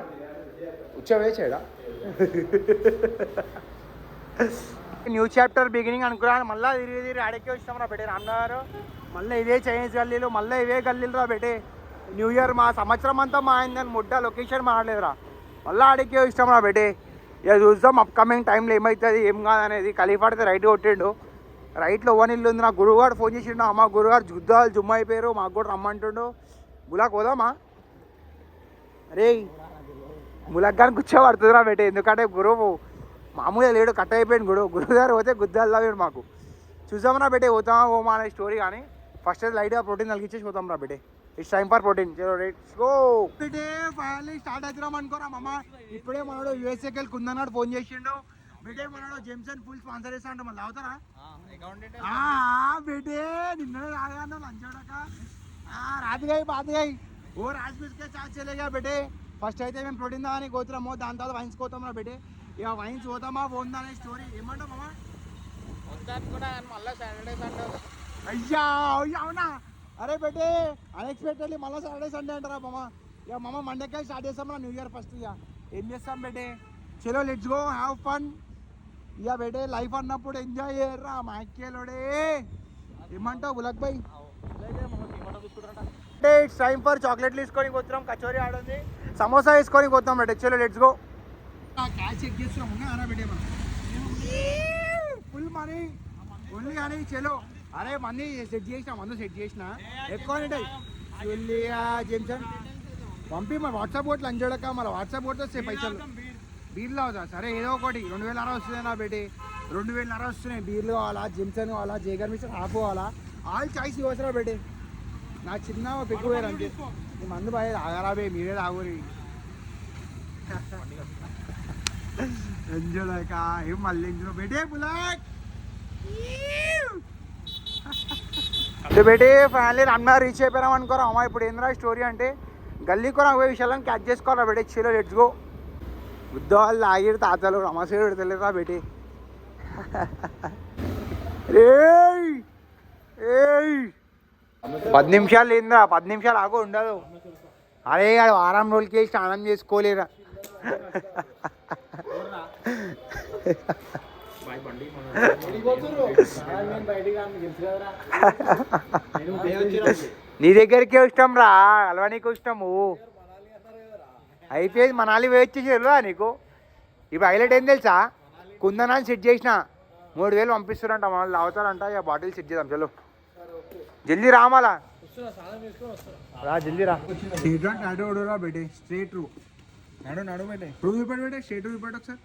उच्च వేసాడా న్యూ చాప్టర్ బిగినింగ్ అనుకున్నాను మళ్ళీ తిరిగి ఆడకే వచ్చాం రా బేటే రామ్నగర్ మళ్ళీ ఇవే చైనీస్ గల్లీలు మళ్ళీ ఇవే గల్లీలు రా బేటే న్యూ ఇయర్ మా సంవత్సరం అంతా మా అయిందని ముడ్డ లొకేషన్ మారలేదురా మళ్ళీ ఆడకే ఇష్టం రా బేటే ఇక చూద్దాం అప్కమింగ్ టైంలో ఏమవుతుంది ఏం కాదనేది ఖలీఫాడితే రైట్ కొట్టిండు రైట్లో ఓన్ ఇల్లు ఉంది నా గురువుగారు ఫోన్ చేసిండు అమ్మ గురువుగారు జుద్దాలు జుమ్మ అయిపోయారు మాకు కూడా రమ్మంటుండు బులాక్ పోదామా అరే ములక్ గారిని కూర్చోబడుతుందిరా బేటే ఎందుకంటే గురువు మామూలుగా లేడు కట్ అయిపోయింది గురువుగారు పోతే గుద్దాలు తాగాడు మాకు చూసామరా బేటే పోతామా ఓమా అనే స్టోరీ కానీ ఫస్ట్ అయితే లైట్గా ప్రోటీన్ తగ్గించేసి పోతాం రా బేటే ఇట్స్ టైం ఫర్ ప్రోటీన్ చలో రైట్స్ గో బేటే ఫైనల్లీ స్టార్ట్ అవుతున్నాం అనుకోరా మామ ఇప్పుడే మనోడు యూఎస్ఏకి వెళ్ళి కుందన్నాడు ఫోన్ చేసిండు బేటే మనోడు జేమ్సన్ ఫుల్ స్పాన్సర్ చేస్తా అంటే మళ్ళీ అవుతారా బేటే నిన్ననే రాగాను లంచోడక రాతిగాయి బాతిగాయి ఓ రాజ్మిస్కే చార్జ్ చేయలేగా బేటే ఫస్ట్ అయితే మేము ప్రోటీన్ దాని కోతున్నామో దాని తర్వాత వైన్స్ కోతాం రా బేటే ఇక వైన్స్ పోతామా పోందా అనే స్టోరీ ఏమంటావు మామ కూడా మళ్ళీ సాటర్డే సండే అయ్యా అయ్యా అవునా అరే బేటే అన్ఎక్స్పెక్టెడ్లీ మళ్ళీ సాటర్డే సండే అంటారా మామ ఇక మామ మండేకాయ స్టార్ట్ చేస్తాం న్యూ ఇయర్ ఫస్ట్ ఇక ఏం చేస్తాం బేటే చలో లెట్స్ గో హ్యావ్ ఫన్ ఇక బేటే లైఫ్ అన్నప్పుడు ఎంజాయ్ చేయర్రా మా అక్కేలోడే ఏమంటావు బులక్ బాయ్ అంటే ఇట్స్ టైం ఫర్ చాక్లెట్లు తీసుకొని పోతున్నాం కచోరీ ఆడుంది సమోసా వేసుకొని పోతాం బేటే చలో లెట్స్ గో క్యాష్ చెక్ చేస్తున్నాం ఉన్నా బేటే మనం ఫుల్ మనీ ఓన్లీ కానీ చలో అరే మంది సెట్ చేసిన మందు సెట్ చేసిన ఎక్కువ జేమ్సన్ పంపి మన వాట్సాప్ బోట్ లంచోడక మన వాట్సాప్ బోట్ వస్తాయి పైసలు బీర్లు అవుతా సరే ఏదో ఒకటి 2000 వస్తుంది నా బేటి 2000 వస్తున్నాయి బీర్లు కావాలా జేమ్సన్ కావాలా జేగర్ మిషన్ హాఫ్ కావాలా ఆల్ చాయిస్ ఇవ్వసరా బేటి నా చిన్న పెగ్గు వేరు అంతే మందు బాగా తాగరాబే మీరే తాగురి లంచోడక ఏం మళ్ళీ బేటే బులాక్ బేటే ఫైనల్లీ రమ్నగర్ రీచ్ అయిపోయినాం అనుకోరా అమ్మ ఇప్పుడు ఏంద్రా స్టోరీ అంటే గల్లీ కూడా పోయే విషయాలను క్యాచ్ చేసుకోవాలా బేటే చలో లెట్స్ గో బుద్ధ వాళ్ళు ఆగిరు తాతలు రమసేడు తెలియదా బేటే ఏయ్ 10 నిమిషాలు ఏంద్రా 10 నిమిషాలు ఆగో ఉండదు అరే వారం రోజులకి స్నానం చేసుకోలేరా నీ దగ్గరికే ఇష్టం రా అలవా నీకు ఇష్టము అయిపోయింది మనాలి వేస్ట్ చేసేరురా నీకు ఇప్పుడు హైలైట్ ఏం తెలుసా కుందనాన్ని సెట్ చేసిన 3000 పంపిస్తారంట వాళ్ళు అవుతారంట ఇక బాటిల్ సెట్ చేద్దాం చలో జల్దీ రామాలా రా జల్దీ రా స్ట్రేట్ రా టాటో రా బేటే స్ట్రేట్ రూ నడు బేటే రూ చూపెట్టు బేటే స్ట్రేట్ రూ చూపెట్టు ఒకసారి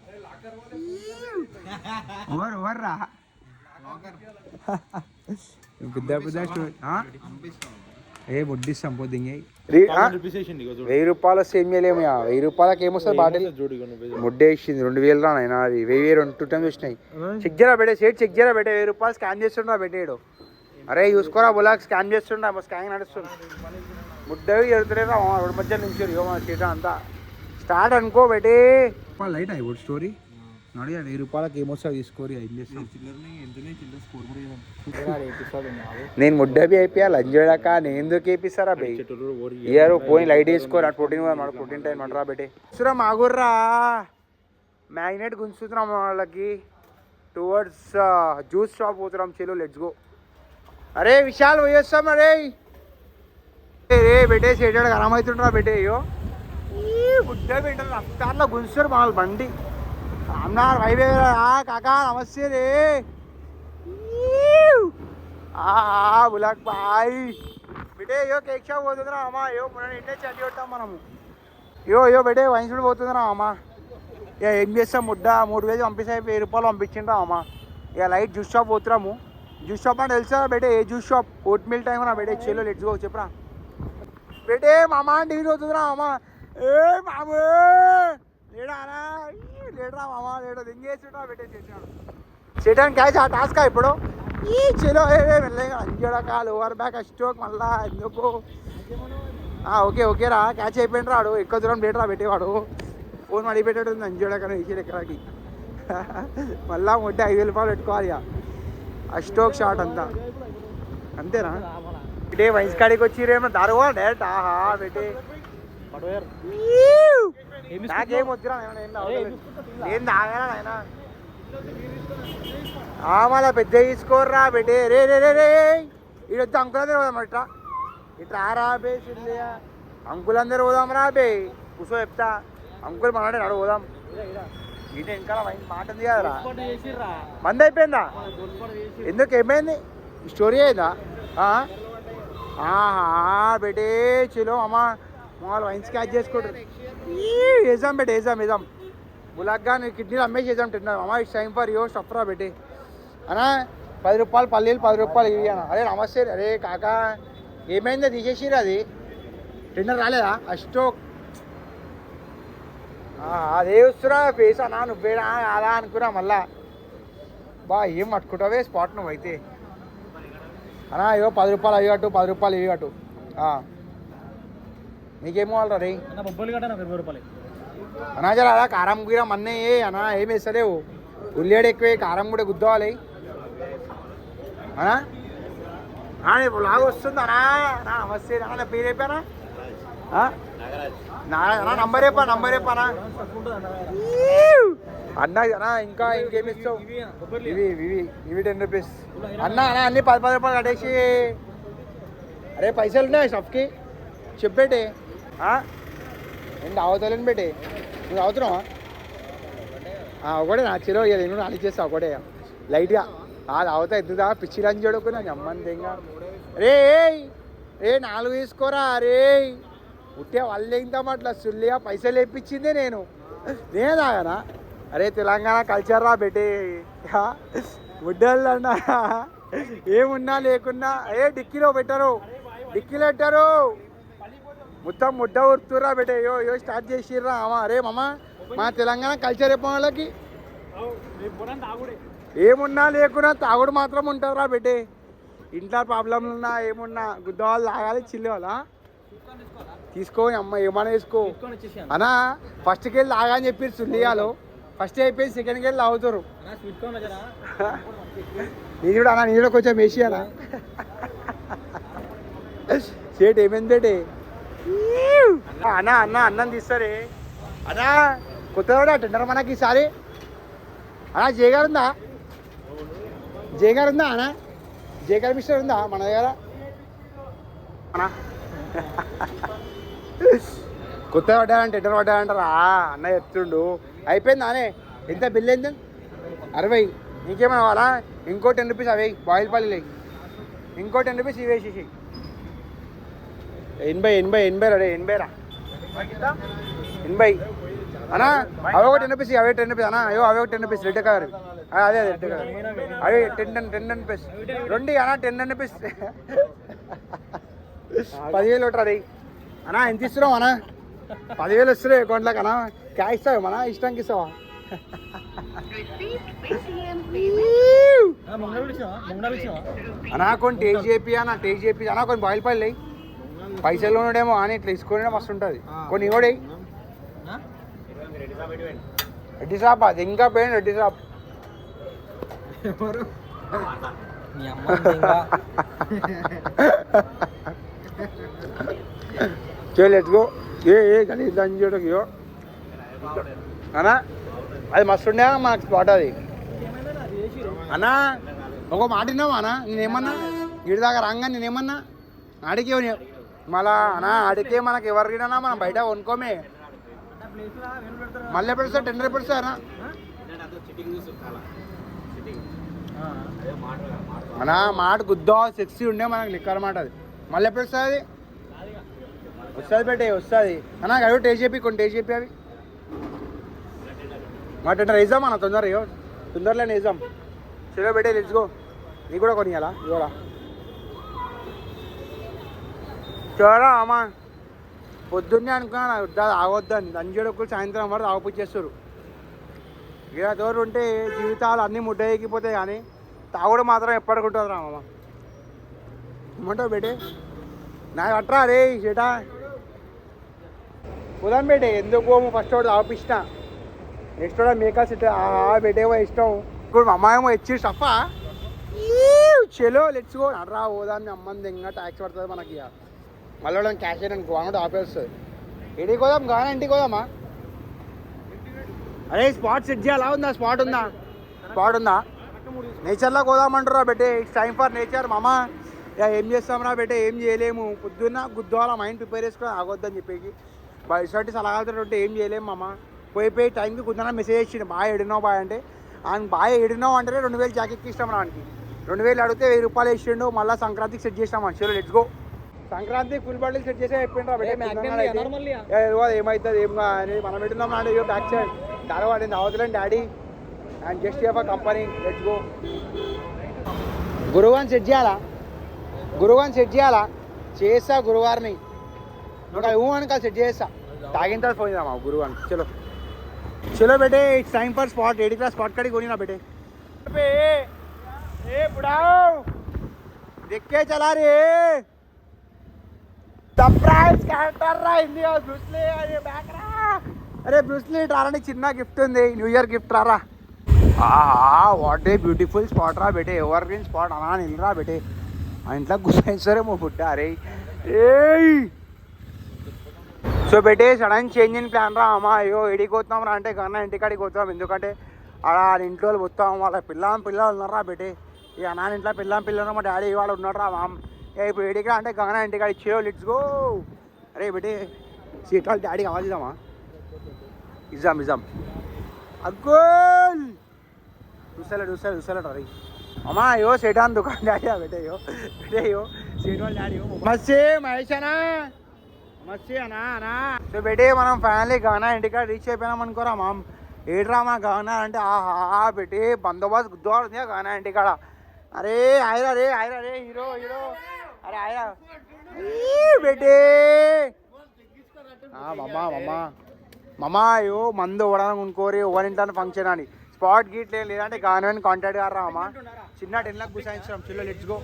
ఓవర్ రా పెద్ద స్టోరీ ఏ ముడ్డిస్తాం పొద్దుంగే 1000 రూపాయలు సేమ్ చేయలేము 1000 రూపాయలకి ఏమొస్తుంది బాటిల్ ముడ్డేసింది 2000 రా నాయన అది 1000 2 టైమ్స్ వచ్చినాయి చెక్ చేయరా బేటే సేట్ చెక్ చేయరా బేటే 1000 రూపాయలు స్కాన్ చేస్తుండ్రా బెట్టేడు అరే చూసుకోరా బులాక్ స్కాన్ చేస్తుండ స్కాన్ నడుస్తుంది ముడ్డవి ఎడుతులేరా 2 మధ్య నుంచి మన సీట అంతా స్టార్ట్ అనుకో బెటే లైట్ అయిపోయి స్టోరీ నడు 1000 రూపాయలకి ఏమొస్తుంది తీసుకోరి ఏం చేస్తాం నేను ముడ్డబి అయిపోయా లంజోడాక నేను ఎందుకు వేపిస్తారా బే ఇయర్ పోయి లైట్ వేసుకోరా ప్రోటీన్ టైం నడరా బెటే చూరా మాగుర్రా మ్యాగ్నెట్ గుంజుతున్నాం వాళ్ళకి టువర్డ్స్ జ్యూస్ షాప్ పోతున్నాం చెలు లెట్స్ గో అరే విశాల్ పోయేస్తాం అరే రే బెటే సేటాడు గరం అవుతుండ్రా బెటే అయ్యో బుడ్డ పెట్టారు రఫ్తార్లో గుంజుతారు మా బండి అన్నారు హైవే కాకా నమస్తే రే బులాక్ బాయ్ బెటే అయ్యో కేక్ షాప్ పోతుందిరా అమ్మా అయ్యో మనం ఇంటే చల్లి కొట్టాం మనము అయ్యో బెటే వైన్సుడు పోతుందిరా అమ్మా ఇక ఏం చేస్తాం ముడ్డ 3000 పంపిస్తాయి 1000 రూపాయలు పంపించిండ్రా అమ్మా ఇక లైట్ జ్యూస్ షాప్ పోతున్నాము జ్యూస్ షాప్ అంటే తెలుసా బేటే ఏ juice shop oatmeal time నా బేటే చెల్లో లెట్స్ గో చెప్పరా బేటే మామా టీవీ అవుతుందిరా మామా ఏ మామూ లేడారా లేడరా మామా లేడో దింగేసిరా బేటే చేసాడు చేయడానికి క్యాచ్ ఆ టాస్క్ ఇప్పుడు ఈ చెలో ఏ మెల్లగా అంజడక లోవర్ బ్యాక్ స్ట్రోక్ మళ్ళా ఎందుకు ఓకే రా క్యాచ్ అయిపోయింది రాడు ఎక్కువ దూరం లేడరా పెట్టేవాడు ఫోన్ మడి పెట్టాడు అంజడక వేసి ఎక్కడికి మళ్ళా ముడ్డ 5000 రూపాయలు పెట్టుకోవాలి ఇక అస్టోక్ షాట్ అంతా అంతేనా ఇటే వైన్స్ కాడికి వచ్చిరేమో దారువా డైరెక్ట్ ఆహా బెటే నాకేం వద్దురా ఏం తాగారా ఆయన మళ్ళా పెద్ద తీసుకోర్రా బెటే రే రే రే రే ఈడొద్దు అంకులందరూ పోదాం ఇట్లా రా బే సిల్లియా అంకులందరూ పోదాం రా బే కూర్చో చెప్తా అంకుల్ మనడే నడు పోదాం ఈయన ఇంకా మాట ఉంది కదరా మంది అయిపోయిందా ఎందుకు ఏమైంది స్టోరీ అయిందా బెటే చలో అమ్మా వాళ్ళు వైన్స్ క్యాచ్ చేసుకుంటారు వేసాం బెటే వేసాం బులాగ్గా నేను కిడ్నీలు అమ్మేసి వేసాం తిన్నాను అమ్మా ఇట్స్ టైం ఫర్ యో స్టఫ్రా బెటే అన్నా 10 రూపాయలు పల్లీలు 10 రూపాయలు ఇవి అన్న అరే నమస్తే అరే కాకా ఏమైందో తీసేసిరా అది డిన్నర్ రాలేదా అస్టోక్ అదే వస్తున్నా ఫేస్ అన్నా నువ్వేనా అలా అనుకున్నా మళ్ళా ఏం పట్టుకుంటావే స్పాట్ నువ్వు అయితే అన్నా అయ్యో 10 రూపాయలు అయ్యి అటు 10 రూపాయలు ఇవి అటు నీకేమో వాళ్ళ రే అన్నా జర అలా కారం గీరం అన్నీ అన్నా ఏం వేస్తలేవు ఉల్లిగడ్డ ఎక్కువే కారం కూడా గుద్దవాలి అన్నా ఇప్పుడు లాగా వస్తుంది అన్నా నమస్తే నా పేరు అయిపోయానా నంబర్ చెప్పనా అన్నా ఇంకా ఇంకేమి ఇస్తావు ఇవి 10 రూపీస్ అన్నా అన్ని 10 రూపాయలు కట్టేసి అరే పైసలు ఉన్నాయి షాప్కి చెప్పేటే నేను తాగుతలేను బేటే నువ్వు తాగుతున్నావా ఒకటే నా చెరో నేను నాని చేస్తా ఒకటే లైట్గా తాగుతా ఎద్దుదా పిచ్చి రంజి చూడకు నాకు అమ్మని తెంగా రే 4 తీసుకోరా రే ఉట్టే వాళ్ళు ఇంకా అట్లా సుల్లిగా పైసలు వేయించిందే నేనే తాగానా అరే తెలంగాణ కల్చర్ రా బెటే ముడ్డలు అన్నా ఏమున్నా లేకున్నా డిక్కీలో పెట్టరు మొత్తం ముడ్డ ఉరుతురా బెటే యో స్టార్ట్ చేసిర్రా అరే మామ మా తెలంగాణ కల్చర్ చెప్పిన వాళ్ళకి ఏమున్నా లేకున్నా తాగుడు మాత్రం ఉంటారా బెటే ఇంట్లో ప్రాబ్లంలు ఉన్నా ఏమున్నా గుద్దవాళ్ళు తాగాలి చిల్లేవాళ్ళ తీసుకోని అమ్మ ఏమైనా వేసుకో అన్నా ఫస్ట్కి వెళ్ళి తాగా అని చెప్పి సుల్లియాలో ఫస్ట్ అయిపోయి సెకండ్కి వెళ్ళి తాగుతారు నేను కూడా అన్నా నేను కొంచెం వేసి అన్నా సేట్ ఏమైంది బేటే అన్నం తీస్తారే అన్నా కొత్తగా టెండర్ మనకి ఈసారి అన్నా జయగారు ఉందా అన్నా జయగారు మిస్టర్ ఉందా మన దగ్గర అన్నా కొత్తగా పడ్డాడంటే టెండర్ పడ్డాడంటారా అన్న చెప్తుండు అయిపోయిందా అనే ఎంత బిల్ అయింది 60 నీకేమైనా కావాలా? ఇంకో 10 రూపీస్ అవి బాయిల్ పల్లి ఇంకో 10 రూపీస్ ఇవి వేసేసి 80 రే 80 రా 80 అన్నా అవి ఒక 10 రూపీస్ అవి 10 రూపీస్ అన్నా అయ్యో అవి ఒక 10 రూపీస్ రెడ్ కలర్ అదే రెడ్ కలర్ అవి 10 రూపీస్ రెండు అన్నా 10 రూపీస్ 10,000 ఒకటి అది అన్నా ఎంత ఇస్తున్నావు అన్నా 10,000 వస్తున్నాయి అకౌంట్లోకి అన్నా క్యాష్ ఇస్తావు మన ఇష్టానికి ఇస్తావా అన్నా కొన్ని టేస్ట్ చేపి అన్న టేస్ట్ చేపి అన్నా కొన్ని బాయిల్ పల్లి పైసలు ఉండేమో అని ఇట్లా తీసుకొని మస్తు ఉంటుంది కొన్ని కూడా రెడ్డి షాప్ అది ఇంకా పోయింది రెడ్డి షాప్ లెట్స్ గో ఏ గలీజ్ అని చూడకో అన్నా అది మస్తు ఉండే మనకు స్పాట్ అది అన్నా ఒక మాట విన్నావా అన్నా నేనేమన్నా ఇడి దాకా రాగా నేనేమన్నా అడిగే మళ్ళా అన్నా అడిగే మనకి ఎవరికైనా మనం బయట కొనుక్కోమే మళ్ళీ ఎప్పుడు వస్తా 10 రూపీస్ అన్నా అన్నా మాట గుద్దా సెక్సీ ఉండే మనకు లిక్కర్ మాట అది మళ్ళీ ఎప్పుడు వస్తుంది అది వస్తుంది పెట్టే వస్తుంది అన్నా అవి టేస్ట్ చెప్పి కొన్ని టేస్ట్ చెప్పి అవి మాట వేద్దాం అన్న తొందరలో వేద్దాం చలో పెట్టే తెచ్చుకో నీ కూడా కొనియాలా ఇవ్వరా చూడరా అమ్మా పొద్దున్నే అనుకున్నా ఆగొద్దని దంజోడకు సాయంత్రం వరకు ఆగుపుచ్చేస్తారు ఇక తోడు ఉంటే జీవితాలు అన్నీ ముడ్డ ఎక్కిపోతాయి కానీ తాగుడు మాత్రం ఎప్పటికుంటుంది రా అమ్మ ఏమంటావు బేటే నాకు అట్రా రే చేటా పోదాం బేటే ఎందుకు పోము ఫస్ట్ వాడు ఆపిస్తా నెక్స్ట్ కూడా మేకా సెట్ బేటేవో ఇష్టం ఇప్పుడు మా అమ్మాయేమో ఇచ్చి స్టఫా చలో లెట్స్ గో అట్రా పోదాన్ని అమ్మంది ఇంకా ట్యాక్స్ పడుతుంది మనకి ఇక మళ్ళీ క్యాష్ చేయడానికి గవర్నమెంట్ ఆపేస్తుంది ఇంటికి పోదాం గానా ఇంటికి పోదామా అరే స్పాట్ సెట్ చేయాలా ఉందా స్పాట్ ఉందా నేచర్లో పోదామంటారా బెట్టే ఇట్స్ టైం ఫర్ నేచర్ మామ ఇక ఏం చేస్తాం రా బెట్టే ఏం చేయలేము పొద్దున్న గుద్దాల మైండ్ ప్రిపేర్ చేసుకొని ఆగొద్దని చెప్పేసి బయట సలహాలుతుంటే ఏం చేయలేము మామ పోయి టైంకి కుదర మెసేజ్ ఇచ్చిండు బాగా ఏడినావు బాయ్ అంటే ఆయన బాగా ఏడినావు అంటే 2,000 జాకెట్కి ఇష్టం రానికి 2,000 అడిగితే 1,000 రూపాయలు ఇచ్చిండు మళ్ళీ సంక్రాంతికి సెట్ చేసినాం మనుషులు let's go Sankranti full bottle set చేసే చెప్పిండ్రా ఏమవుతుంది ఏం అని మనం పెట్టున్నాం అంటే ఇయో బ్యాక్ సైడ్ డాడీ వాడింది అవతలని daddy and just have a company let's go గురువారం సెట్ చేయాలా చేస్తా గురువారిని ఇంకా అని కాదు సెట్ చేస్తా తాగిన తర్వాత పోయిందా గురువారం చలో బేటే ఇట్స్ టైం ఫర్ స్పాట్ ఎడిట్రా స్పాట్ కాడికి కొనినా బేటే ఏ बुढ़ाओ देख के चला रे सरप्राइज कैरेक्टर రా ఇండియా బ్రూస్లీ అరే బ్యాక్ రా అరే బ్రూస్లీ రారా చిన్న గిఫ్ట్ ఉంది న్యూ ఇయర్ గిఫ్ట్ రారా వాట్ ఏ బ్యూటిఫుల్ స్పాట్ రా బేటే ఎవర్ గ్రీన్ స్పాట్ అన్నా నిల్రా బేటే ఆ ఇంట్లో గుర్తించారేమో బుడ్డ అరే ఏయ్ సో బేటే సడన్ చేంజ్ ఇన్ ప్లాన్ రా అమ్మా అయ్యో ఎడికి పోతున్నాం రా అంటే కన్నా ఇంటికాడికి పోతాం ఎందుకంటే అలా ఇంట్లో పోతాం వాళ్ళ పిల్లలు ఉన్నారా బేటే ఇక నాన్న ఇంట్లో పిల్లలు మా డాడీ ఇవాళ ఉన్నాడు రా మామ్ ఇప్పుడు ఎడిగా అంటే గంగనా ఇంటికాడ ఇచ్చే లెట్స్ గో అరే బేటే సీట్ వాళ్ళు డాడీకి ఆవాజ్ ఇద్దామా ఇద్దాం అగ్గోల్ చూసాలట అరే అమ్మా అయ్యో సేటాన్ దుకాన్ డాడీ బేటే అయ్యో సీట్ వాళ్ళు డాడీ మస్తీ మహేష్ అనా సో బేటే మనం ఫైనల్లీ గానా ఇంటికాడ రీచ్ అయిపోయినాం అనుకోరా మామ్ ఏడ్రా మా గానా అంటే ఆహా బేటే బందోబస్తు గుద్దవాడు ఉంది గానా ఇంటికాడ అరే ఆయరా రే హీరో అరే ఆయరా బేటే మమ్మా అయ్యో మందు ఇవ్వడానికి అనుకోరి ఎవరింటాను ఫంక్షన్ అని స్పాట్ గీట్ లేదంటే గానా కాంటాక్ట్ గారా అమ్మా చిన్న 10 లాక్ గుసాయించాం చిల్లో లెట్స్ గో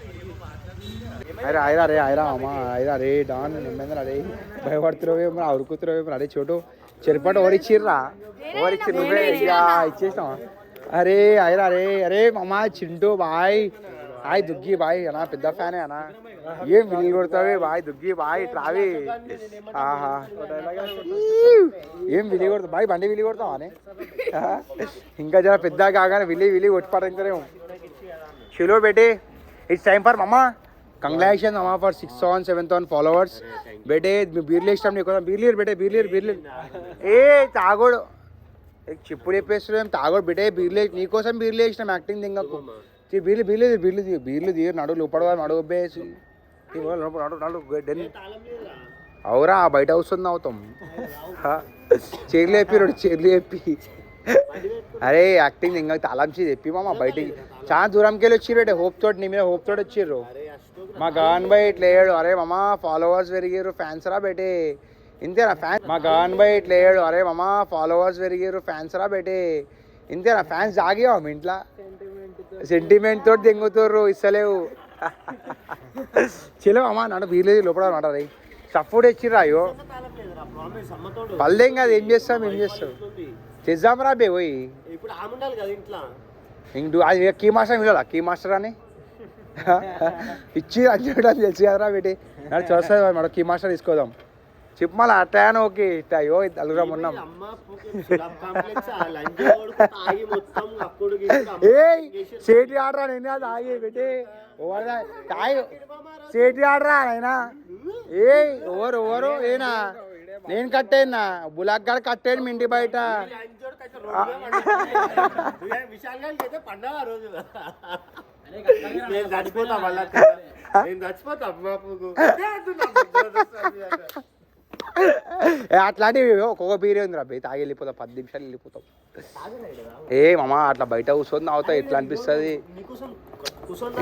అరే ఆయరా అమ్మా ఆయరా రే డాన్ నిమ్మేంద్ర అరే భయపడుతున్నావేమో ఉరుకుతున్నావేమో అరే చోటు చెరుపాటు ఎవరిచ్చిర్రా నువ్వే ఇచ్చేసినావా అరే ఆయరా అరే మమ్మా చింటూ బాయ్ హాయ్ దుగ్గి బాయ్ అన్నా పెద్ద ఫ్యానే అన్నా ఏం విల్లి కొడతావే బాయ్ దుగ్గి బాయ్ ట్రావీ ఆహా ఏం విల్లి కొడతావు బాయ్ బండి విల్లి కొడతావా అని ఇంకా జర పెద్ద కాగానే విల్లి కొట్టి పడతారేమో చలో బేటే ఇట్స్ టైం ఫర్ మమ్మా కంగ్రాచులేషన్ అమ్మా ఫర్ 6,000-7,000 ఫాలోవర్స్ బేటే బీర్లు ఇష్టం నీకు బీర్లీర్ బేటే బీర్లీర్ ఏ తాగోడు చెప్పులు చెప్పేస్తున్నాం తాగోడు బిడ్డే బీర్లు నీకోసం బీర్లు వేసినాం యాక్టింగ్ దింగకు బీర్లు తీరు నడు లోపడ నడు ఉబ్బేసి అవురా బయట వస్తుంది అవుతాం చీరలు చెప్పి అరే యాక్టింగ్ ఇంకా తలంచి చెప్పి మా బయటికి చాలా దూరంకి వెళ్ళి వచ్చిర్రు హోప్ తోటి నీ మీద హోప్ తోటి వచ్చిర్రు మా గగన్ భాయ్ ఇట్లా వేయడు అరే మామా ఫాలోవర్స్ పెరిగారు ఫ్యాన్స్ రా బేటే ఇంతేనా ఫ్యాన్స్ మా గగన్ భాయ్ ఇట్లా వేయడు అరే మామా ఫాలోవర్స్ పెరిగారు ఫ్యాన్స్ రా బేటే ఇంతేనా ఫ్యాన్స్ జాగేవా మీ ఇంట్లో సెంటిమెంట్ తోటి దెంగుతుర్రు ఇస్తలేవు చెలవు అమ్మా నన్ను వీలు లోపల అంటారు స్టఫ్ కూడా ఇచ్చిర్రా అయ్యో పల్లెం కాదు ఏం చేస్తాం చేద్దాం రా బే పోయి ఇంక అది కీ మాస్టర్ పిలవాలా కీ మాస్టర్ అని ఇచ్చి అని చెప్పడం తెలుసు కదరా బేటి నాకు చూస్తుంది మేడం కీ మాస్టర్ తీసుకోదాం చెప్పు మళ్ళీ అట్లా ఓకే ఇట్లా అయ్యో నలుగురం ఉన్నాం ఏ సేటి ఆడరా నేను తాగి పెట్టి తాగి సేటి ఆడరా అయినా ఏ ఎవరు ఏనా నేను కట్టేనా బులాక్ గారు కట్టేను మీ ఇంటి బయట అట్లాంటివి ఒక్కొక్క బీరే ఉంది రాబోయ్ తాగి వెళ్ళిపోతాం 10 నిమిషాలు వెళ్ళిపోతాం ఏ మామా అట్లా బయట కూర్చొని అవుతా ఎట్లా అనిపిస్తుంది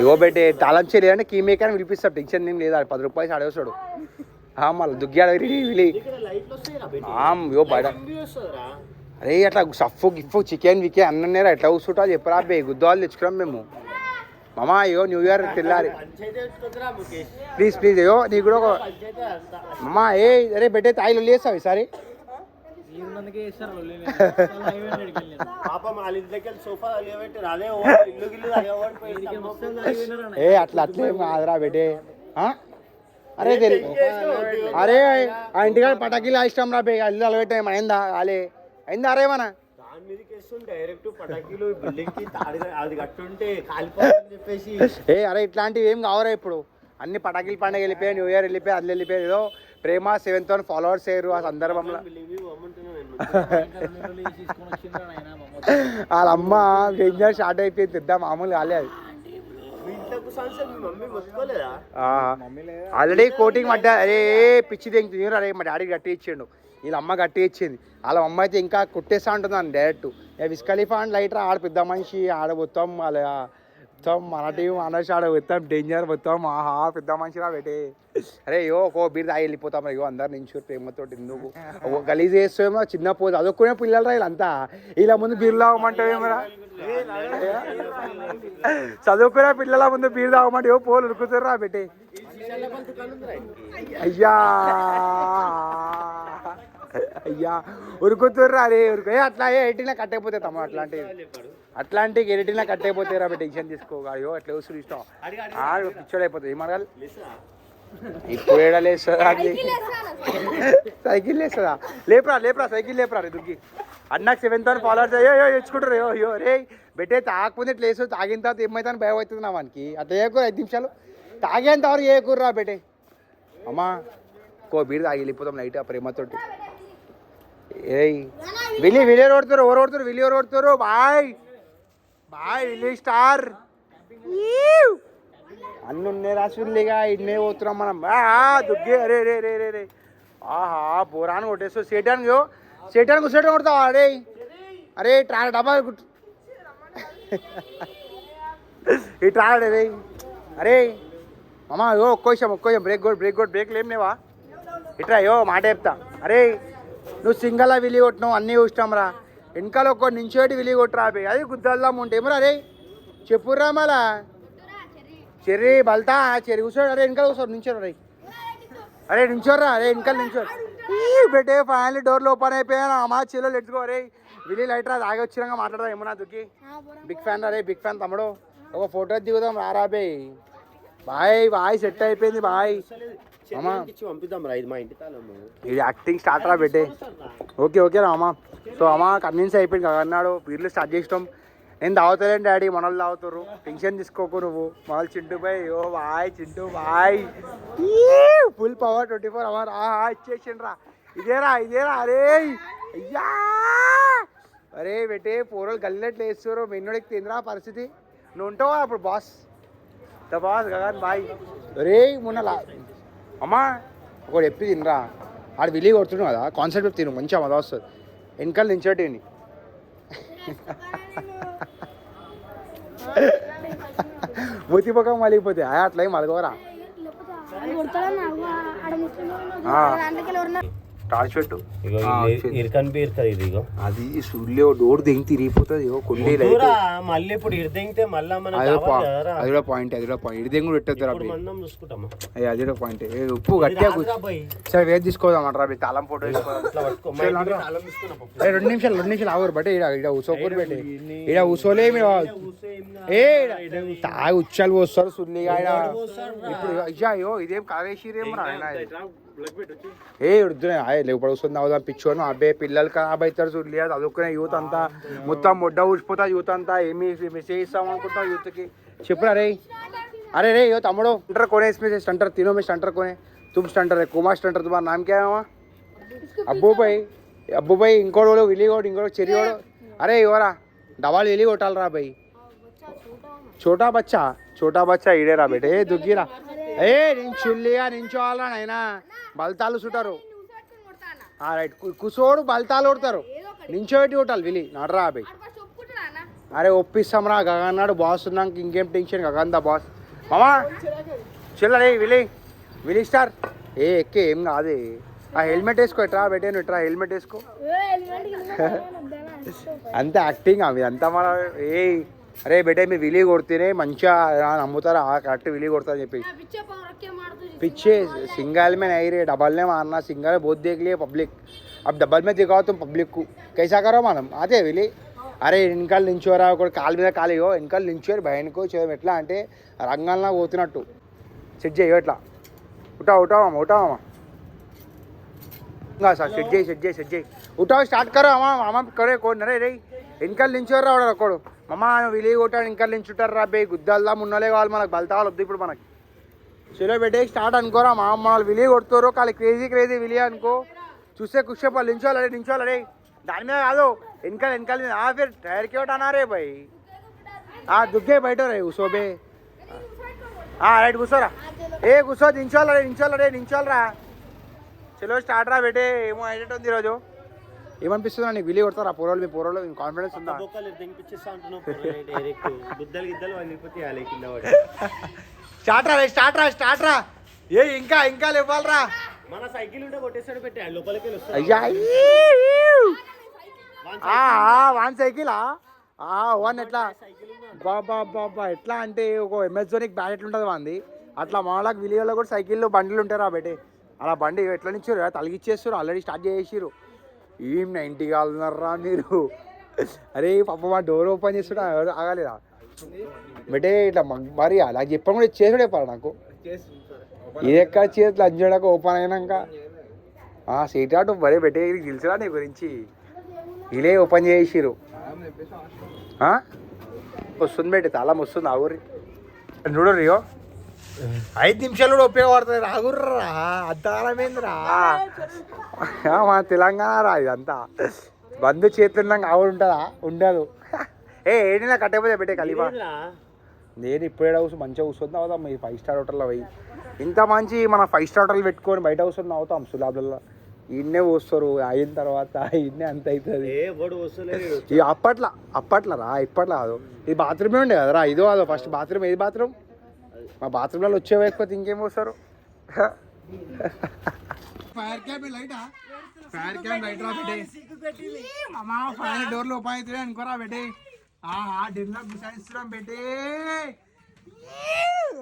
ఇగో పెట్టి తాళం చేయలేదంటే కీ మేకర్ పిలిపిస్తాడు టెన్షన్ ఏం లేదా 10 రూపాయలు ఆడేస్తాడు మళ్ళీ దుగ్గాడు ఇగో బయట అరే అట్లా సఫ్ఫు గిఫ్ఫు చికెన్ వికెన్ అన్ననేరా ఎట్లా కూర్చుంటా చెప్పరా బే గుద్దాలు తెచ్చుకున్నాం మేము మామా అయ్యో న్యూ ఇయర్ తెల్లారి ప్లీజ్ అయ్యో నీకు కూడా ఒక మామా ఏ అరే పెట్టే తాయిలు లేస్తావు ఈసారి ఏ అట్లేం కాదురా బెటే అరే అరే ఆ ఇంటికాడ పటాకీలు ఇష్టం రా బే ఇల్లు అలవెట్టే అయిందా కాలే అయిందా అరే మన ఏ అరే ఇట్లాంటివి ఏం కావరా ఇప్పుడు అన్ని పటాకీలు పండుగ వెళ్ళిపోయాయి న్యూ ఇయర్ వెళ్ళిపోయి అది వెళ్ళిపోయాయి ఏదో ప్రేమ 7,000 ఫాలోవర్స్ అయ్యారు ఆ సందర్భంలో వాళ్ళ అమ్మ డేంజర్ స్టార్ట్ అయిపోయింది పెద్ద మామూలు కాలే అది ఆల్రెడీ కోటింగ్ పడ్డా అరే పిచ్చి తెంగుతుంది అరే మా డాడీ గట్టి ఇచ్చిండు వీళ్ళ అమ్మ గట్టి ఇచ్చింది వాళ్ళ అమ్మ అయితే ఇంకా కొట్టేస్తా ఉంటుందని డైరెక్ట్ విస్ ఖలీఫా అండ్ లైటర్ ఆడ పెద్ద మనిషి ఆడ మొత్తం వాళ్ళ మొత్తం మన టీం అనర్స్ ఆడ మొత్తం డేంజర్ మొత్తం ఆహా పెద్ద మనిషిరా పెట్టి అరే అయ్యో ఒక్కో బీర్ తాగి వెళ్ళిపోతాం అయ్యో అందరు నించు ప్రేమతో ఎందుకు ఒక గలీజ్ చేస్తామో చిన్న పోదు అదొక్కునే పిల్లలు రా వీళ్ళంతా ఇలా ముందు బీర్లు తాగమంటావేమరా చదువుకునే పిల్లల ముందు బీర్ తాగమంటే ఏవో పోలు ఉరుకుతారా పెట్టి అయ్యా ఉరుకుతుర్రా అరే అట్లా ఎయిటీనా కట్టయిపోతే తమ్మ అట్లాంటివి ఎయిటీనా కట్టయిపోతే రా టెన్షన్ తీసుకోగా అయ్యో అట్లా వస్తుంది ఇష్టం పిచ్చోడు అయిపోతుంది ఏమడగాలి ఇప్పుడు ఏడలేస్తుందా సైకిల్ లేస్తుందా లేపరా సైకిల్ లేపరా రే దుగ్గి అన్నకు 7,000 ఫాలోవర్స్ అయ్యో తెచ్చుకుంటారు అయ్యో రే బెట్టే తాగకపోతే ఇట్లా వేస్తుంది తాగిన తర్వాత ఏమైతే భయం అవుతుంది నా వానికి అట్లా చేయకూర 5 నిమిషాలు తాగేంత వరకు చేయకూర్రా బెట్టే అమ్మా బీర్ తాగి వెళ్ళిపోతాం నైట్ ఆ ప్రేమతోటి ఏయ్ విలి ఓడుతారు ఎవరు ఓడుతారు బాయ్ విలి స్టార్ అన్ని ఉన్నాయి రాసులిగా ఇన్నే పోతున్నాం మనం దుగ్గే అరే రే ఆహా పోరాను కొట్టేస్తూ సేటానికి కూర్చోటం కొడతావా అరే డబ్బా ఈ ట్రాడ్ అరే అమ్మా ఒక్క విషయం బ్రేక్ లేం లేవా ఇట్రా మాట చెప్తా అరే నువ్వు సింగల్ విలి కొట్టినావు అన్నీ ఇష్టం రా వెనకాల ఒక్క నించోటి విలి కొట్టురా అది గుద్దల్దాం ఉంటేమరా అరే చెప్పుర్రా మళ్ళా చెర్రీ బల్తా చెర్రీ కూర్చోడు అరే వెనకాల కూర్చోరు నించోరు అరే నించోర్రా అరే వెనకాల నించోరు పెట్టే ఫైనల్లీ డోర్లు ఓపెన్ అయిపోయాను అమ్మా చెల్లో లెట్స్ అరే విలి లైట్ రా తాగి వచ్చినాక మాట్లాడరా ఏమన్నా దుక్కి బిగ్ ఫ్యాన్ తమ్ముడు ఒక ఫోటో దిగుదాం రాబే బాయ్ సెట్ అయిపోయింది బాయ్ ఇది యాక్టింగ్ స్టార్ట్ రా పెట్టే ఓకే రా అమ్మా సో అమ్మ కన్విన్స్ అయిపోయింది కదా అన్నాడు వీళ్ళు స్టార్ట్ చేసినాం నేను తాగుతాలేండి డాడీ మనల్ని తాగుతారు టెన్షన్ తీసుకోకు నువ్వు మనల్ని Chintu bhai full power 24 hours ఇచ్చేసిండ్రా ఇదేరా అరే అయ్యా అరే బెటే పూరలు గల్లెట్లు వేస్తారు మెన్నోడికి తిందిరా పరిస్థితి నువ్వు ఉంటావా అప్పుడు boss the boss Gagan bhai అరే మొన్న అమ్మా ఒకటి చెప్పి తినరా ఆడు విలి కొడుతున్నావు కదా కాన్సెప్ట్ తిను మంచిగా మజా వస్తుంది వెనకాల నించోటి మూతి పక్కం మలిగిపోతే అట్లా ఏం మలగవరా టార్చ్ పెట్టు అది సూర్యో డోర్ దింగి తిరిగిపోతుంది కొండే మళ్ళీ ఇప్పుడు ఇరిదింగితే మళ్ళీ అది కూడా పాయింట్ ఇరిదింగ్ కూడా పెట్టద్దు అది కూడా పాయింట్ ఉప్పు గట్టిగా సరే వేది తీసుకోదామంటారా తాళం ఫోటో తీసుకోదాం 2 నిమిషాలు ఆగరు బట్ ఇక్కడ ఉసోకూరు పెట్టి ఇక్కడ ఉసోలే మీరు తాగి ఉచ్చాలు పోస్తారు సుల్లిగా ఇప్పుడు అయ్యో ఇదేం కావేసిరేమో ఇప్పుడు వస్తుంది అవుదాం పిచ్చోను అబ్బాయి పిల్లలు ఖరాబ్ అవుతారు చూడలే చదువుకునే యూత్ అంతా మొత్తం ముడ్డ ఊసిపోతా యూత్ అంతా ఏమి మెసేజ్ ఇస్తాం అనుకుంటాం యూత్కి చెప్పురా अरे रे यो तमड़ो स्टंटर कौन है इसमें से स्टंटर तीनों में स्टंटर कौन है तुम स्टंटर है कुमार स्टंटर तुम्हारा नाम क्या है वहाँ अब्बू भाई इंको बोलो विली कोट इंको चेरी कोट अरे योरा डबल विली कोटाल रहा भाई छोटा बच्चा इड़े रा बेटे दुग्गी रा ए निंचुल्लिया निंचोवाला नैना బల్తాలు సుటారు రైట్ కుసోడు బల్తాలు కొడతారు నించోటి కొట్టాలి విలి నడరా అబ్బాయి అరే ఒప్పిస్తాం రా గగన్ నాడు బాస్ ఉన్నాక ఇంకేం టెన్షన్ గగన్ దా బాస్ మామా చిల్లరే విలి స్టార్ ఎక్కే ఏం కాదు ఆ హెల్మెట్ వేసుకో ఎట్రా పెట్టాను ఎట్రా హెల్మెట్ వేసుకో అంతే యాక్టింగ్ అవి అంతా మన అరే బేటే మీ విలి కొడితేనే మంచిగా నమ్ముతారా కరెక్ట్ విలి కొడతా అని చెప్పి पीछे सिंगल में नहीं रहे डबल में मारना सिंगल में बहुत देख लिए पब्लिक अब डबल में दिखाओ तुम पब्लिक को कैसा करो मालूम आते विली अरे इनकल निंचोरा काल మీద కాలియో ఇన్కల్ నించోరు బయటకు చేయడం ఎట్లా అంటే రంగంలా పోతున్నట్టు సెట్ చేయి ఎట్లా ఉటావమ్మా ఇంకా సార్ సెట్ చేయి ఉటావు స్టార్ట్ కరో అమ్మ करे कौन रे रे ఇన్కల్ నించోరా ఒకడు మమ్మ విలి కొట్టాడు ఇన్కల్ నించుంటారు రా బే గుద్దల్లా మున్నలే కావాలి మనకు బలతావాలి వద్దు ఇప్పుడు మనకి चलो बेटे स्टार्ट అనుకోరా మా అమ్మ వాళ్ళు విలి కొడుతారు కాలి క్రేజీ విలి అనుకో చూస్తే కుషేపు నించోలడే దాని మీద కాదు వెనకాల ఫిర్ టైర్ के उठाना रे भाई दुग्गे बैठो रे उसोबे రైట్ కూర్చోరా కూర్చో నించోలరా చలో స్టార్ట్ రా బేటే ఏమో ఐడెంట్ ఉంది ఈరోజు ఏమనిపిస్తుందా నీకు విలి కొడతారా పోరోళ్ళు కాన్ఫిడెన్స్ ఉందా స్టార్ట్ రా ఏ ఇంకా ఇవ్వాలరా మన సైకిల్ ఉంటే కొట్టేసాడు పెట్టి లోపలికి అయ్యా వన్ సైకిల్ వన్ ఎట్లా బాబా ఎట్లా అంటే ఒక ఎమర్జోనిక్ బ్యాట్ ఎట్లా ఉంటుంది వాంది అట్లా మామూలుగా విలేజ్లో కూడా సైకిళ్ళు బండ్లు ఉంటారా బేటే అలా బండి ఎట్లా నిచ్చారు తలిగిచ్చేస్తారు ఆల్రెడీ స్టార్ట్ చేసేసారు ఏం 90 కాలున్నారా మీరు అరే పాప మా డోర్ ఓపెన్ చేస్తున్నా ఆగాలిరా బేటే ఇట్లా మరి అలా చెప్పడం కూడా చేసాడు చెప్పాలి నాకు ఇది ఎక్కడ చేతులు అంజడాక ఓపెన్ అయినాక సీట్ ఆటో బరే బెటే తెలుసురా నీ గురించి ఇలే ఓపెన్ చేసిరు వస్తుంది బేటే తాళం వస్తుంది ఆగుర్రి చూడరు 5 నిమిషాలు కూడా ఉపయోగపడుతుంది రాగుర్రా అద్దాలమేందిరా మా తెలంగాణ రా ఇదంతా బంధు చేతులున్నాక ఆవిడ ఉంటుందా ఉండదు ఏడినా కట్టకపోతే పెట్టే కలిపా నేను ఇప్పుడే హౌస్ మంచిగా కూర్చొని అవుతాం ఈ 5 స్టార్ హోటల్లో పోయి ఇంత మంచి మన 5 స్టార్ హోటల్ పెట్టుకొని బయట కూర్చొని అవుతాం సులాబ్లలో ఇన్నే పోస్తారు అయిన తర్వాత ఇన్నే అంత అవుతుంది అప్పట్లో రా ఇప్పట్లో కాదు ఇది బాత్రూమే ఉండే కదరా ఇదో అదో ఫస్ట్ బాత్రూమ్ ఏది బాత్రూమ్ మా బాత్రూమ్లలో వచ్చే వేయకపోతే ఇంకేం వస్తారు ఫైర్ క్యాంప్ లైటా ఫైర్ రా పెట్టే అమ్మా ఫైర్ డోర్లు ఓపెన్ అవుతాయి అనుకోరా పెట్టే డిన్నర్ డిసైడ్ పెట్టే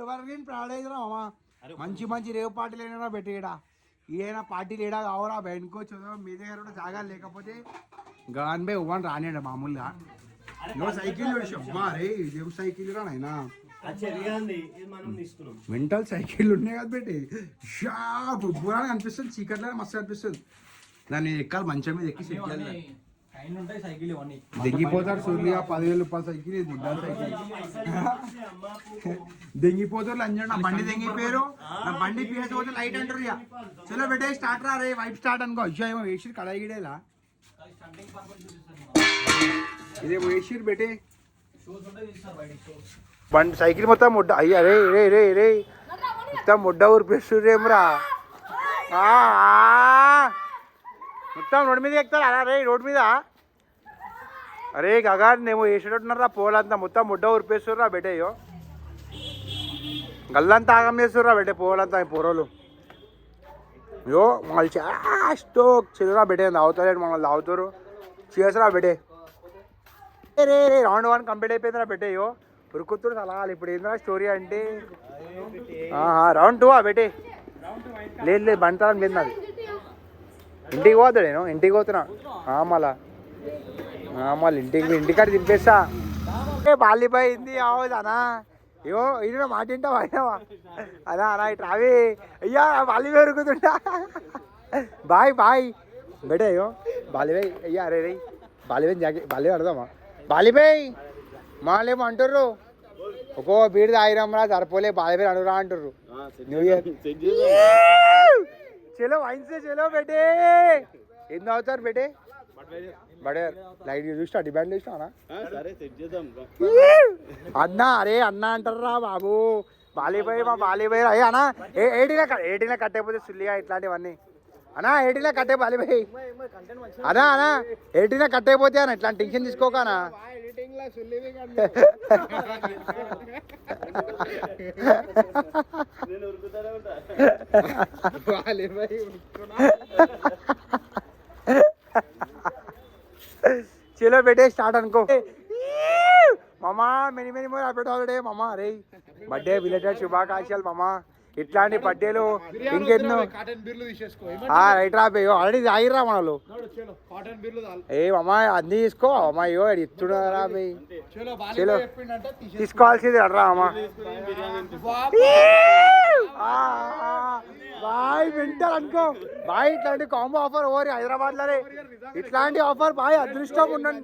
ఎవరికి ప్రాడ్ అయిరా మామా మంచి రేవు పార్టీలు అయినా పెట్టేడా ఏదైనా పార్టీలు ఏడా కావరా బయటకో చదువు మీ దగ్గర కూడా జాగా లేకపోతే గాన్ బై ఇవ్వండి రానియండి మామూలుగా నో సైకిల్ అరే ఇదేం సైకిల్ రా నాయనా మెంటల్ సైకిల్ ఉన్నాయి కదా పెట్టి బురాగా అనిపిస్తుంది చీకట్లో మస్తు అనిపిస్తుంది దాన్ని ఎక్కాలి మంచం మీద ఎక్కి సైకిల్ దెంగిపోతారు సూర్య 10,000 రూపాయల సైకిల్ ఇది ముద్దాల సైకిల్ దెంగిపోతారు లంజ నా బండి దెంగిపోయారు నా బండి పీకపోతే లైట్ అంటారు చలో పెట్టే స్టార్ట్ రా రే వైప్ స్టార్ట్ అనుకో అయ్యో ఏమో వేసి కడాయిగిడేలా ఇదే వేసిరు బెటే బండి సైకిల్ మొత్తం ముడ్డ అయ్యా రే రే రే రే మొత్తం ముడ్డ ఊరిపిస్తురేమ్రా మొత్తం రోడ్డు మీద ఎక్కుతారు అలా రే రోడ్డు మీద అరే గగా నేను వేసేటట్టున్నారా పోలంతా మొత్తం ముడ్డ ఊరిపేస్తుర్రా బెటేయో గల్లంతా ఆగం చేస్తుర్రా బెటే పోలంతా పోరోలు యో మళ్ళీ స్టోక్ చెల్లురా బెటే తాగుతారు మమ్మల్ని తాగుతారు చేసరా బెటే రే రే రౌండ్ 1 కంప్లీట్ అయిపోయిందిరా బెటేయో ఉరుకుతుడు సలహాలు ఇప్పుడు ఏంద్రా స్టోరీ అంటే రౌండ్ 2 బెటే లేదు లేదు బంటాలని లేదు నాది ఇంటికి పోతాడు నేను ఇంటికి పోతున్నా మళ్ళీ ఇంటికాడ దింపేస్తా బాలిబాయ్ ఇంది అవదానా అయ్యో ఇది మాట వింటావా అయినావా అదా అలా ఇటు రావి అయ్యా బాలి పెరుగుతుంటా బాయ్ బాయ్ బెటే అయ్యో బాలిబాయ్ అయ్యా అరే రే బాలిబాయ్ బాలిబాయ్ అడదామా బాలిబాయ్ మాలేమో అంటుర్రు ఒక్కో బీడి తాగిరమ్మరా సరిపోలే బాలిబాయ్ అడుగురా అంటుర్రు న్యూ ఇయర్ చలో వైన్సే చలో బెటే ఏం తాగుతారు బెటే బడే లైట్ చూసినా డిమాండ్ చూసినా అన్నా అరే అన్నా అంటారా బాబు బాలీబాయ్ మా బాలీబాయ్ అయ్యే అన్నా ఏటీలో కట్టేపోతే సుల్లిగా ఇట్లాంటివన్నీ అన్నా ఏటీలో కట్టే బాలీబాయ్ అన్నా ఏటీలో కట్టేపోతే అన్న ఇట్లాంటి టెన్షన్ తీసుకోకనా चलो बेटे स्टार्ट अनको मामा many many more happy holiday मामा अरे बर्थडे बिलेटेड శుభాకాంక్షలు మామా ఇట్లాంటి బర్త్డేలు ఇంకెన్నో రైట్ రా బేయో ఆల్రెడీ తాగిర్రా మనలో ఏ మామా అన్నీ తీసుకో అమ్మా అయ్యో ఇస్తున్నారా బే చలో తీసుకోవాల్సింది అడ్రా అమ్మా బాయ్ వింటారు అనుకో బాయ్ ఇట్లాంటి కాంబో ఆఫర్ ఓరి హైదరాబాద్ లోనే ఇట్లాంటి ఆఫర్ బాయ్ అదృష్టం ఉండండి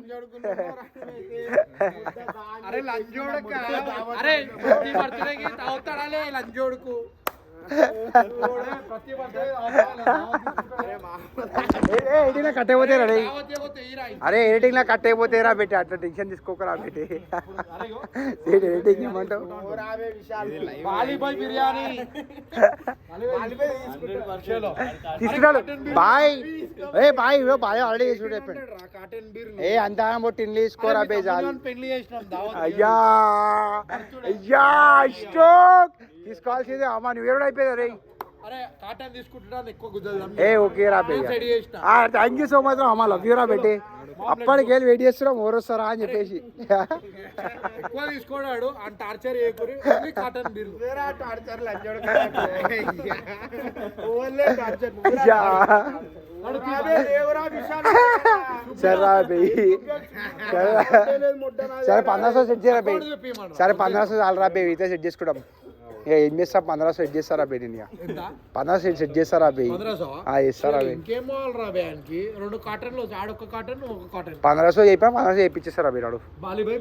లంజోడుకు ఎయిటింగ్ కట్టయిపోతేరా అరే ఎయిటింగ్ లా కట్టయిపోతేరా పెట్టి అట్లా టెన్షన్ తీసుకోకరా పెట్టి ఎయిటింగ్ ఏమంటావు తీసుకున్నాడు బాయ్ ఏ బాయ్ బాయ్ ఆల్రెడీ చేసి చెప్పండి ఏ అంత టిన్లు తీసుకోరా బే చాలు అయ్యా అయ్యా స్టోక్ తీసుకోవాల్సిందే అమ్మా నువ్వు ఎవరు అయిపోయిందా రే ఏ ఓకే రా థ్యాంక్ యూ సో మచ్ రా అమ్మా లవ్ యూ రా పెట్టి అప్పటికి వెళ్ళి వెయిట్ చేస్తున్నాం ఎవరు వస్తారా అని చెప్పేసి తీసుకోడాడు అండ్ టార్చర్ సరే సరే 1500 సెట్ చేయరా బే సరే 1500 చాలు రా బే అయితే సెట్ చేసుకుంటాం ఏం చేస్తా 1500 సెట్ చేస్తారా బే నేను 1500 సెట్ చేస్తారా బే ఇస్తారా బే 1500 చెప్పా 1500 చేయించేస్తారా బే నాడు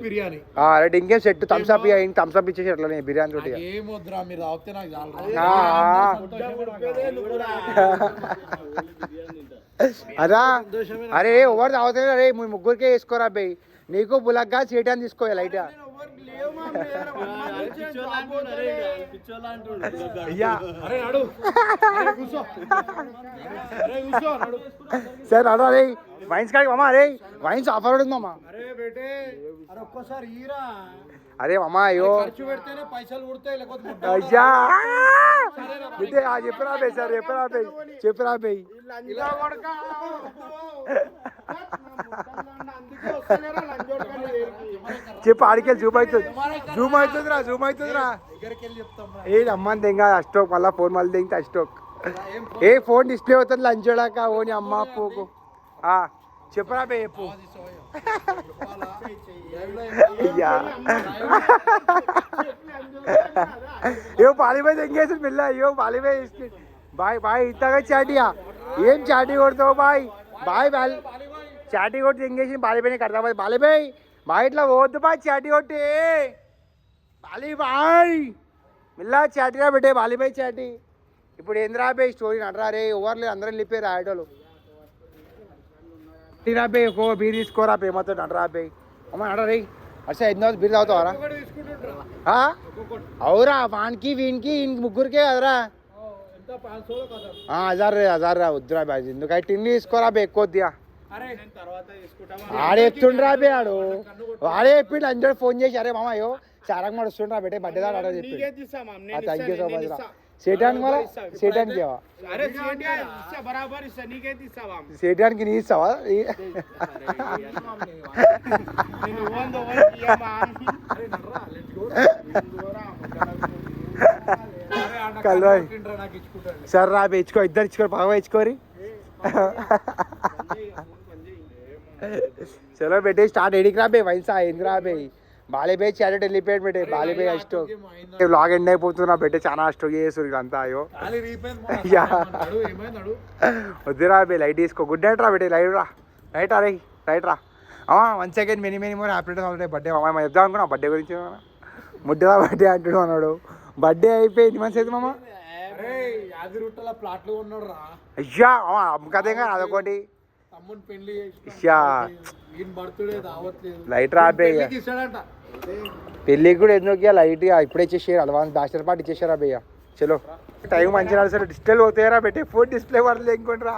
బిర్యానీ రైట్ ఇంకేం set Thums Up Thums Up ఇచ్చేసి అట్లా బిర్యానీ తోటి అదా అరే ఎవరు తాగుతారు అరే మీ ముగ్గురికే వేసుకోరా బే నీకు బులగ్గా చేయటాన్ని తీసుకోవాలి లైట్ సార్ అడా రే వైన్స్ కాడికి మామా అరే వైన్స్ ఆఫర్ ఉంది మామా అరే మామా అయ్యో అయ్యా చెప్పరా బే సార్ చెప్పరా బే చెప్పు ఆడికెళ్ళి జూమ్ అవుతుందిరా ఏ అమ్మని తెంగా అస్టోక్ మళ్ళీ ఫోన్ మళ్ళీ తెంగితే అస్టోక్ ఏ ఫోన్ డిస్ప్లే అవుతుంది లంచ్ చూడాక ఓని అమ్మ పోకు చెప్పరా బే చెప్పు అయ్యో బాలిబాయ్ తెంగేసి పిల్ల అయ్యో బాలిబాయ్ బాయ్ బాయ్ ఇంతగా చాటియా ఏం చాటి కొడతావు బాయ్ బాయ్ బాయ్ చాటి కొట్టి తెంగేసి బాలిబాయ్ని కడతా బాలిబాయ్ బాయ్ ఇట్లా పోవద్దు బాయ్ చాటి కొట్టి బాలిబాయ్ మిల్లా చాటిరా పెట్టే బాలిబాయ్ చాటి ఇప్పుడు ఏంద్రా బాయ్ స్టోరీ నడరా రే ఎవరు లేదు అందరం వెళ్ళిపోయారు ఆడోళ్ళు తీరా బే ఒక్కో బీర్ తీసుకోరా బే మొత్తం నడరా బే అమ్మ నడరా రే అసలు ఎన్నో బీర్ తాగుతావారా అవురా వానికి వీనికి ఇంక ముగ్గురికే కదరా 1000 రా వద్దురా బే ఎందుకంటే టిన్ని తీసుకోరా బే ఎక్కువ వద్దియా ఆడే ఎత్తుండ్రా బే ఆడు వాడే చెప్పిండు అందరూ ఫోన్ చేసి అరే మామ అయ్యో సారంగ్ మాడు వస్తుండ్రా బేటే బర్త్డే దాడు ఆడ చెప్పి థ్యాంక్ యూ సో మచ్ రా సేటానికి మళ్ళా సేటానికి సేటానికి నీ ఇస్తావా కల్వాయ్ సరే రా ఇచ్చుకో ఇద్దరు ఇచ్చుకోరు బాగా ఇచ్చుకోరి చలో బేటే స్టార్ట్ ఎడికి రా బే వయసు అయింది రా బే బాలిబాయ్ చాటెడ్ వెళ్ళిపోయాడు బేటే బాలిబాయ్ అష్టో బ్లాగ్ ఎండ్ అయిపోతున్నా బేటే చాలా అష్టో చేస్తారు అంతా అయ్యో వద్దురా బే లైట్ తీసుకో గుడ్ నైట్ రా బేటే లైట్ రా రైట్ రా రైట్ రా one second many more happy birthday మామ చెప్దాం అనుకున్నా బర్త్డే గురించి ముడ్డరా బర్త్డే అంటాడు అన్నాడు బర్త్డే అయిపోయింది మంచి అయితే మామ ప్లాట్లు ఉన్నాడు రా అయ్యా అమ్మకదేగా అదొకటి లైట్ రాబే పెళ్ళికి కూడా ఎందుకు లైట్ ఇప్పుడే ఇచ్చేసారు అడ్వాన్స్ బ్యాచిలర్ పార్టీ ఇచ్చేసారా భయ్య చలో టైం మంచిగా సరే డిస్ప్లే పోతాయరా పెట్టే ఫోన్ డిస్ప్లే పడలే ఇంకోటిరా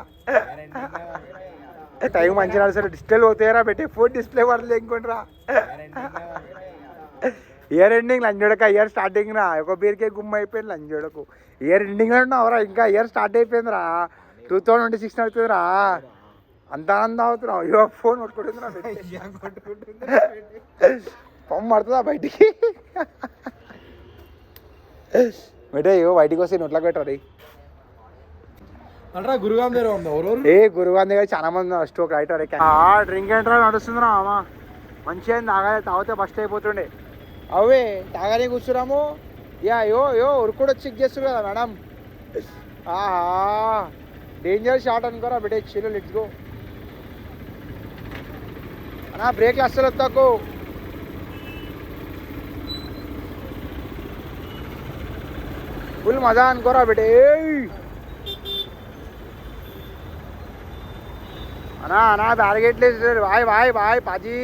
టైం మంచిగా సరే డిస్ప్లే పోతాయరా పెట్టే ఫోన్ డిస్ప్లే పడలే ఇంకోటిరా ఇయర్ ఎండింగ్ లంజోడక ఇయర్ స్టార్టింగ్ రా ఒక బీర్కే గుమ్మ అయిపోయింది లంజోడకు ఇయర్ ఎండింగ్ అంటున్నావురా ఇంకా ఇయర్ స్టార్ట్ అయిపోయిందిరా 2026 అవుతుందిరా అంత ఆనందం అవుతున్నావు అయ్యో ఫోన్ కొట్టుకుంటుందిరా పంపు పడుతుందా బయటికి బయటే ఇగో బయటికి వస్తే నోట్లోకి పెట్టారు అంటే గురుగాం దగ్గర ఉంది ఎవరు ఏ గురుగాం దగ్గర చాలా మంది స్టోక్ రైట్ డ్రింక్ అండ్ డ్రైవ్ నడుస్తుందిరా అమ్మా మంచిగా తాగాలి తాగితే ఫస్ట్ అయిపోతుండే అవే తాగానే కూర్చున్నాము యో ఉరుకుడు వచ్చి చెక్ చేస్తారు కదా మేడం ఆహా డేంజర్ షాట్ అనుకోరా బిడ్డ చిల్లు లెట్స్ గో అన్నా బ్రేక్లు అస్సలు వస్తాకు ఫుల్ మజా అనుకోరా బిడ్డ అన్నా బ్యారిగేట్లేదు బాయ్ పాజీ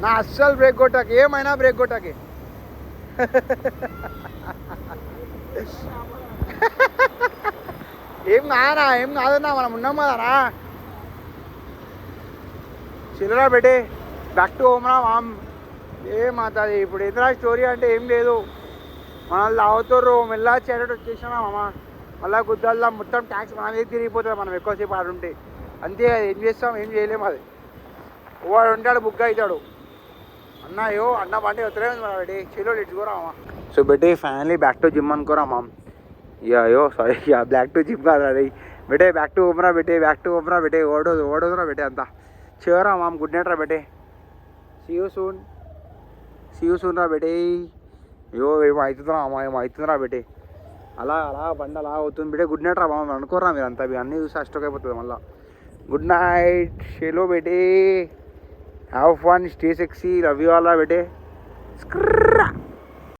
నా అస్సలు బ్రేక్ కొట్టాకి ఏమైనా బ్రేక్ కొట్టాకి ఏం కాదన్నా మనం ఉన్నాం కదరా చిల్లరా పెట్టే బ్యాక్ టు హోమ్ రా మామ్ మాది ఇప్పుడు ఎదురా స్టోరీ అంటే ఏం లేదు మనల్ని తాగుతారు మెల్లా చేరట్ వచ్చేసినా మామ మళ్ళీ గుద్దల్లా మొత్తం ట్యాక్స్ మన మీద తిరిగిపోతుంది మనం ఎక్కువసేపు ఆడుంటే అంతే ఏం చేస్తాం ఏం చేయలేము అది వాడు ఉంటాడు బుక్ అవుతాడు అన్నయ్యో అన్న బండి వస్తలేదు మన బెట్టి చెలో ఇట్టుకోరా అమ్మ సో బెట్టి ఫ్యామిలీ బ్యాక్ టు జిమ్ అనుకోరా మామ్ అయ్యో సారీ బ్యాక్ టు జిమ్ కాదు అది బెటే బ్యాక్ టు ఓమరా బెట్టే ఓడోదురా బెట్టే అంతా చివరా మామ్ గుడ్ నైట్ రా బెట్టే సీ యూ సూన్ రా బెట్టే అయ్యో ఏమవుతుందిరా బెట్టే అలా బండి అలా అవుతుంది బెట్టే గుడ్ నైట్ రా మామ అనుకోరా మీరు అంతా అన్నీ చూసి అష్టోక్ అయిపోతుంది మళ్ళీ గుడ్ నైట్ షెలో బెట్టే have fun stay sexy love you all రా బెట్టే